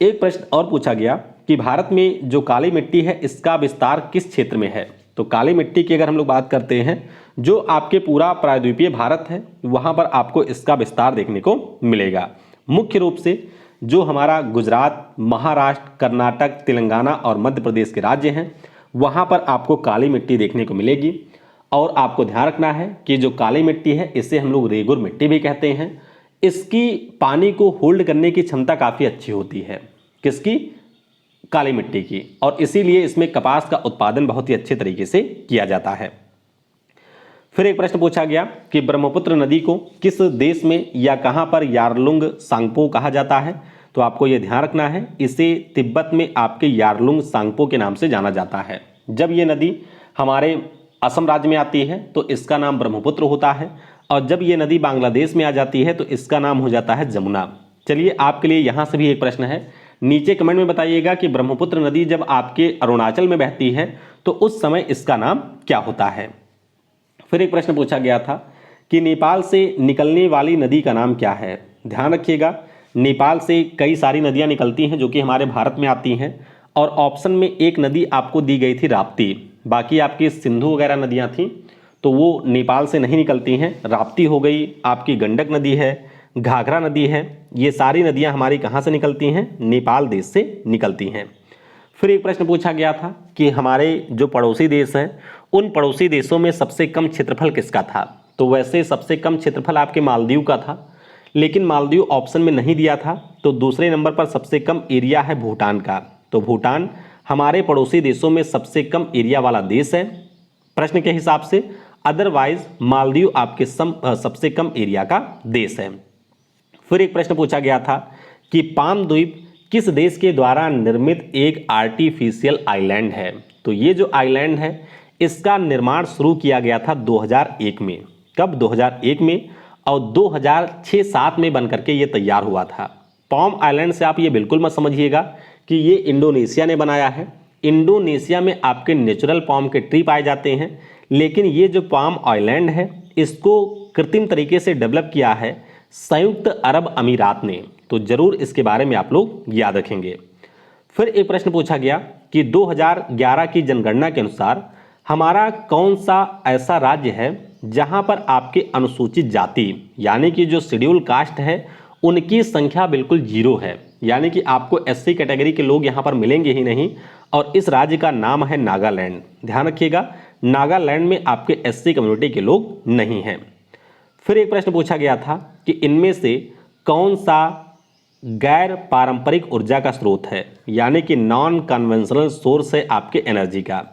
A: एक प्रश्न और पूछा गया कि भारत में जो काली मिट्टी है इसका विस्तार किस क्षेत्र में है? तो काली मिट्टी की अगर हम लोग बात करते हैं, जो आपके पूरा प्रायद्वीपीय भारत है वहाँ पर आपको इसका विस्तार देखने को मिलेगा। मुख्य रूप से जो हमारा गुजरात, महाराष्ट्र, कर्नाटक, तेलंगाना और मध्य प्रदेश के राज्य हैं वहाँ पर आपको काली मिट्टी देखने को मिलेगी। और आपको ध्यान रखना है कि जो काली मिट्टी है इसे हम लोग रेगुर मिट्टी भी कहते हैं। इसकी पानी को होल्ड करने की क्षमता काफ़ी अच्छी होती है। किसकी? काली मिट्टी की। और इसीलिए इसमें कपास का उत्पादन बहुत ही अच्छे तरीके से किया जाता है। फिर एक प्रश्न पूछा गया कि ब्रह्मपुत्र नदी को किस देश में या कहाँ पर यारलुंग सांगपो कहा जाता है? तो आपको ये ध्यान रखना है, इसे तिब्बत में आपके यारलुंग सांगपो के नाम से जाना जाता है। जब ये नदी हमारे असम राज्य में आती है तो इसका नाम ब्रह्मपुत्र होता है और जब ये नदी बांग्लादेश में आ जाती है तो इसका नाम हो जाता है जमुना। चलिए, आपके लिए यहाँ से भी एक प्रश्न है, नीचे कमेंट में बताइएगा कि ब्रह्मपुत्र नदी जब आपके अरुणाचल में बहती है तो उस समय इसका नाम क्या होता है? फिर एक प्रश्न पूछा गया था कि नेपाल से निकलने वाली नदी का नाम क्या है? ध्यान रखिएगा, नेपाल से कई सारी नदियाँ निकलती हैं जो कि हमारे भारत में आती हैं और ऑप्शन में एक नदी आपको दी गई थी राप्ती, बाकी आपकी सिंधु वगैरह नदियाँ थीं तो वो नेपाल से नहीं निकलती हैं। राप्ती हो गई, आपकी गंडक नदी है, घाघरा नदी है, ये सारी नदियां हमारी कहाँ से निकलती हैं? नेपाल देश से निकलती हैं। फिर एक प्रश्न पूछा गया था कि हमारे जो पड़ोसी देश हैं उन पड़ोसी देशों में सबसे कम क्षेत्रफल किसका था? तो वैसे सबसे कम क्षेत्रफल आपके मालदीव का था, लेकिन मालदीव ऑप्शन में नहीं दिया था। तो दूसरे नंबर पर सबसे कम एरिया है भूटान का। तो भूटान हमारे पड़ोसी देशों में सबसे कम एरिया वाला देश है प्रश्न के हिसाब से। अदरवाइज मालदीव आपके सबसे कम एरिया का देश है। फिर एक प्रश्न पूछा गया था कि पाम द्वीप किस देश के द्वारा निर्मित एक आर्टिफिशियल आइलैंड है? तो ये जो आइलैंड है इसका निर्माण शुरू किया गया था 2001 में। कब? 2001 में, और 2006-07 में बनकर के ये तैयार हुआ था। पाम आइलैंड से आप ये बिल्कुल मत समझिएगा कि ये इंडोनेशिया ने बनाया है। इंडोनेशिया में आपके नेचुरल पाम के ट्री पाए जाते हैं, लेकिन ये जो पाम आइलैंड है इसको कृत्रिम तरीके से डेवलप किया है संयुक्त अरब अमीरात ने। तो जरूर इसके बारे में आप लोग याद रखेंगे। फिर एक प्रश्न पूछा गया कि 2011 की जनगणना के अनुसार हमारा कौन सा ऐसा राज्य है जहां पर आपके अनुसूचित जाति यानी कि जो शेड्यूल कास्ट है उनकी संख्या बिल्कुल 0 है, यानी कि आपको एससी कैटेगरी के लोग यहां पर मिलेंगे ही नहीं। और इस राज्य का नाम है नागालैंड। ध्यान रखिएगा, नागालैंड में आपके एससी कम्युनिटी के लोग नहीं हैं। फिर एक प्रश्न पूछा गया था कि इनमें से कौन सा गैर पारंपरिक ऊर्जा का स्रोत है, यानी कि नॉन कन्वेंशनल सोर्स है आपके एनर्जी का।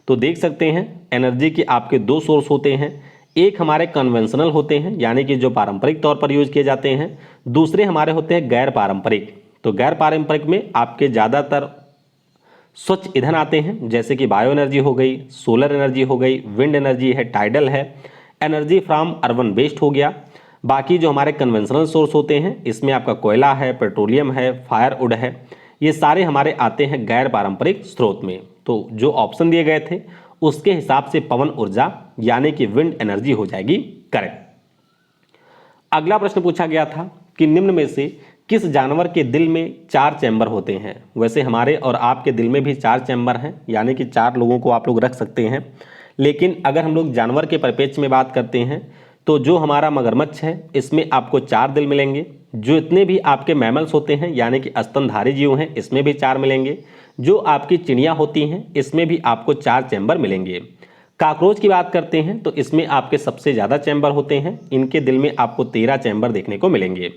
A: तो देख सकते हैं एनर्जी के आपके दो सोर्स होते हैं, एक हमारे कन्वेंशनल होते हैं यानी कि जो पारंपरिक तौर पर यूज किए जाते हैं, दूसरे हमारे होते हैं गैर पारंपरिक। तो गैर पारंपरिक में आपके ज़्यादातर स्वच्छ ईंधन आते हैं, जैसे कि बायो एनर्जी हो गई, सोलर एनर्जी हो गई, विंड एनर्जी है, टाइडल है, एनर्जी फ्रॉम अर्बन वेस्ट हो गया। बाकी जो हमारे कन्वेंशनल सोर्स होते हैं इसमें आपका कोयला है, पेट्रोलियम है, फायरवुड है, ये सारे हमारे आते हैं गैर पारंपरिक स्रोत में। तो जो ऑप्शन दिए गए थे उसके हिसाब से पवन ऊर्जा यानी कि विंड एनर्जी हो जाएगी करेक्ट। अगला प्रश्न पूछा गया था कि निम्न में से किस जानवर के दिल में 4 चैम्बर होते हैं। वैसे हमारे और आपके दिल में भी 4 चैम्बर हैं, यानी कि 4 लोगों को आप लोग रख सकते हैं, लेकिन अगर हम लोग जानवर के परिप्रेक्ष्य में बात करते हैं तो जो हमारा मगरमच्छ है इसमें आपको 4 दिल मिलेंगे। जो इतने भी आपके मैमल्स होते हैं यानी कि स्तनधारी जीव हैं इसमें भी 4 मिलेंगे। जो आपकी चिड़ियाँ होती हैं इसमें भी आपको 4 चैम्बर मिलेंगे। कॉकरोच की बात करते हैं तो इसमें आपके सबसे ज़्यादा चैम्बर होते हैं, इनके दिल में आपको 13 चैम्बर देखने को मिलेंगे।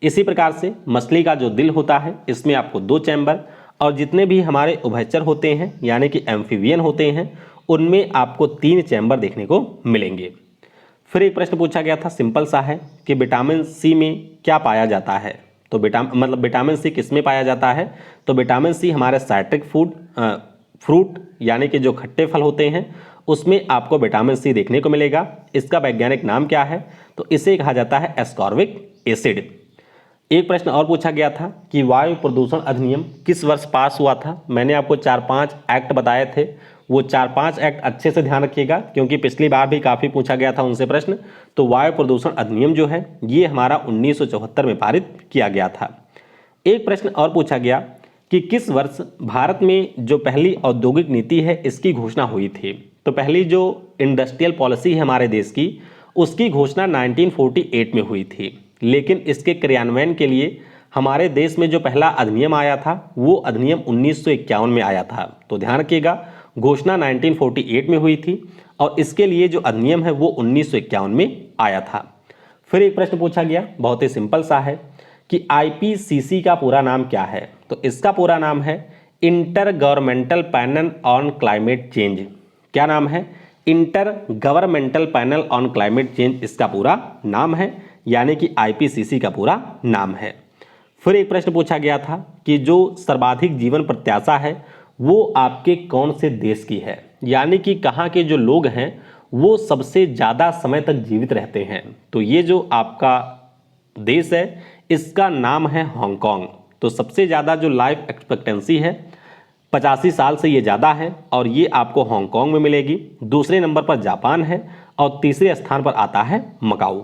A: इसी प्रकार से मछली का जो दिल होता है इसमें आपको 2 चैम्बर, और जितने भी हमारे उभयचर होते हैं यानी कि एम्फीबियन होते हैं उनमें आपको 3 चैम्बर देखने को मिलेंगे। फिर एक प्रश्न पूछा गया था सिंपल सा है कि विटामिन सी में क्या पाया जाता है। तो विटामिन सी किस में पाया जाता है। तो विटामिन सी हमारे साइट्रिक फ्रूट यानी कि जो खट्टे फल होते हैं उसमें आपको विटामिन सी देखने को मिलेगा। इसका वैज्ञानिक नाम क्या है। तो इसे कहा जाता है एस्कॉर्बिक एसिड। एक प्रश्न और पूछा गया था कि वायु प्रदूषण अधिनियम किस वर्ष पास हुआ था। मैंने आपको 4-5 एक्ट बताए थे, वो 4-5 एक्ट अच्छे से ध्यान रखिएगा क्योंकि पिछली बार भी काफ़ी पूछा गया था उनसे प्रश्न। तो वायु प्रदूषण अधिनियम जो है ये हमारा 1974 में पारित किया गया था। एक प्रश्न और पूछा गया कि किस वर्ष भारत में जो पहली औद्योगिक नीति है इसकी घोषणा हुई थी। तो पहली जो इंडस्ट्रियल पॉलिसी है हमारे देश की उसकी घोषणा 1948 में हुई थी, लेकिन इसके क्रियान्वयन के लिए हमारे देश में जो पहला अधिनियम आया था वो अधिनियम 1951 में आया था। तो ध्यान रखिएगा घोषणा 1948 में हुई थी और इसके लिए जो अधिनियम है वो 1951 में आया था। फिर एक प्रश्न पूछा गया बहुत ही सिंपल सा है कि आईपीसीसी का पूरा नाम क्या है। तो इसका पूरा नाम है inter governmental panel on climate change. क्या नाम है। Inter governmental panel on climate change इसका पूरा नाम है, यानी कि आईपीसीसी का पूरा नाम है। फिर एक प्रश्न पूछा गया था कि जो सर्वाधिक जीवन प्रत्याशा है वो आपके कौन से देश की है, यानी कि कहाँ के जो लोग हैं वो सबसे ज़्यादा समय तक जीवित रहते हैं। तो ये जो आपका देश है इसका नाम है हांगकांग। तो सबसे ज़्यादा जो लाइफ एक्सपेक्टेंसी है 85 साल से ये ज़्यादा है और ये आपको हांगकांग में मिलेगी। दूसरे नंबर पर जापान है और तीसरे स्थान पर आता है मकाऊ।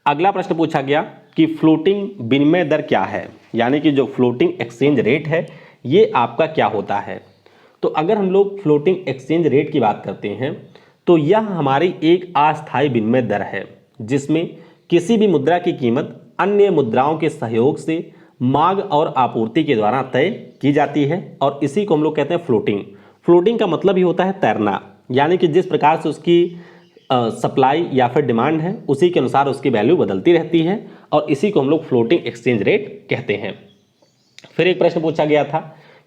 A: अगला प्रश्न पूछा गया कि फ्लोटिंग विनिमय दर क्या है, यानी कि जो फ्लोटिंग एक्सचेंज रेट है ये आपका क्या होता है। तो अगर हम लोग फ्लोटिंग एक्सचेंज रेट की बात करते हैं तो यह हमारी एक अस्थायी विनिमय दर है जिसमें किसी भी मुद्रा की कीमत अन्य मुद्राओं के सहयोग से मांग और आपूर्ति के द्वारा तय की जाती है और इसी को हम लोग कहते हैं फ्लोटिंग। फ्लोटिंग का मतलब ही होता है तैरना, यानी कि जिस प्रकार से उसकी सप्लाई या फिर डिमांड है उसी के अनुसार उसकी वैल्यू बदलती रहती है और इसी को हम लोग फ्लोटिंग एक्सचेंज रेट कहते हैं। फिर एक प्रश्न पूछा गया था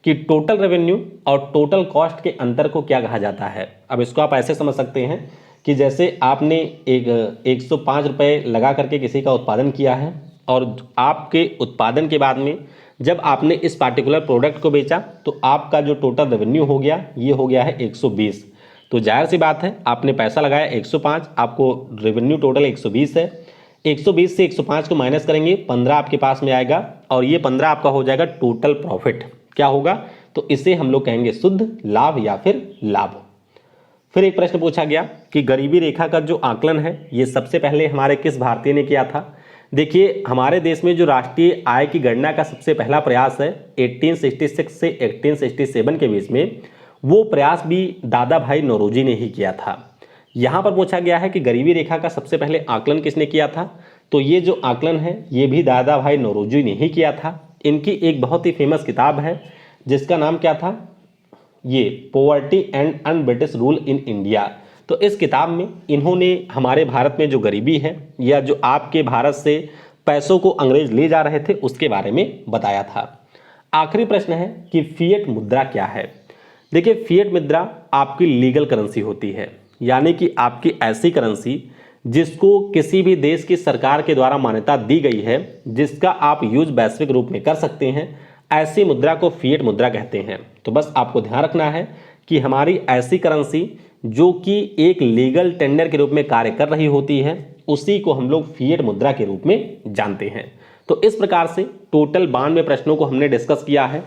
A: कि टोटल रेवेन्यू और टोटल कॉस्ट के अंतर को क्या कहा जाता है। अब इसको आप ऐसे समझ सकते हैं कि जैसे आपने एक 105 रुपये लगा करके किसी का उत्पादन किया है और आपके उत्पादन के बाद में जब आपने इस पार्टिकुलर प्रोडक्ट को बेचा तो आपका जो टोटल रेवेन्यू हो गया ये हो गया है 120। तो जाहिर सी बात है आपने पैसा लगाया 105, आपको रेवेन्यू टोटल 120 है। 120 से 105 को माइनस करेंगे 15 आपके पास में आएगा और ये 15 आपका हो जाएगा टोटल प्रॉफिट। क्या होगा। तो इसे हम लोग कहेंगे शुद्ध लाभ या फिर लाभ। फिर एक प्रश्न पूछा गया कि गरीबी रेखा का जो आकलन है ये सबसे पहले हमारे किस भारतीय ने किया था। देखिए हमारे देश में जो राष्ट्रीय आय की गणना का सबसे पहला प्रयास है 1866 से 1867 के बीच में, वो प्रयास भी दादा भाई नौरोजी ने ही किया था। यहाँ पर पूछा गया है कि गरीबी रेखा का सबसे पहले आकलन किसने किया था। तो ये जो आकलन है ये भी दादा भाई नौरोजी ने ही किया था। इनकी एक बहुत ही फेमस किताब है जिसका नाम क्या था, ये poverty and un-British rule in India. तो इस किताब में इन्होंने हमारे भारत में जो गरीबी है या जो आपके भारत से पैसों को अंग्रेज ले जा रहे थे उसके बारे में बताया था। आखिरी प्रश्न है कि फिएट मुद्रा क्या है। देखिए, फिएट मुद्रा आपकी लीगल करेंसी होती है, यानी कि आपकी ऐसी करेंसी जिसको किसी भी देश की सरकार के द्वारा मान्यता दी गई है, जिसका आप यूज वैश्विक रूप में कर सकते हैं, ऐसी मुद्रा को फिएट मुद्रा कहते हैं। तो बस आपको ध्यान रखना है कि हमारी ऐसी करेंसी जो कि एक लीगल टेंडर के रूप में कार्य कर रही होती है, उसी को हम लोग फिएट मुद्रा के रूप में जानते हैं। तो इस प्रकार से टोटल 92 प्रश्नों को हमने डिस्कस किया है।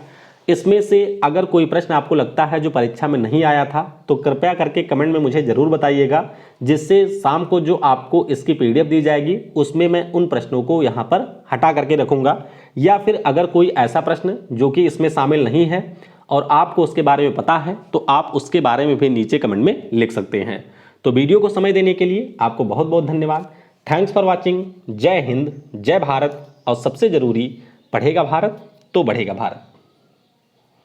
A: इसमें से अगर कोई प्रश्न आपको लगता है जो परीक्षा में नहीं आया था तो कृपया करके कमेंट में मुझे ज़रूर बताइएगा, जिससे शाम को जो आपको इसकी पीडीएफ दी जाएगी उसमें मैं उन प्रश्नों को यहाँ पर हटा करके रखूँगा। या फिर अगर कोई ऐसा प्रश्न जो कि इसमें शामिल नहीं है और आपको उसके बारे में पता है तो आप उसके बारे में भी नीचे कमेंट में लिख सकते हैं। तो वीडियो को समय देने के लिए आपको बहुत बहुत धन्यवाद। Thanks for watching. जय हिंद, जय भारत, और सबसे ज़रूरी, पढ़ेगा भारत तो बढ़ेगा भारत।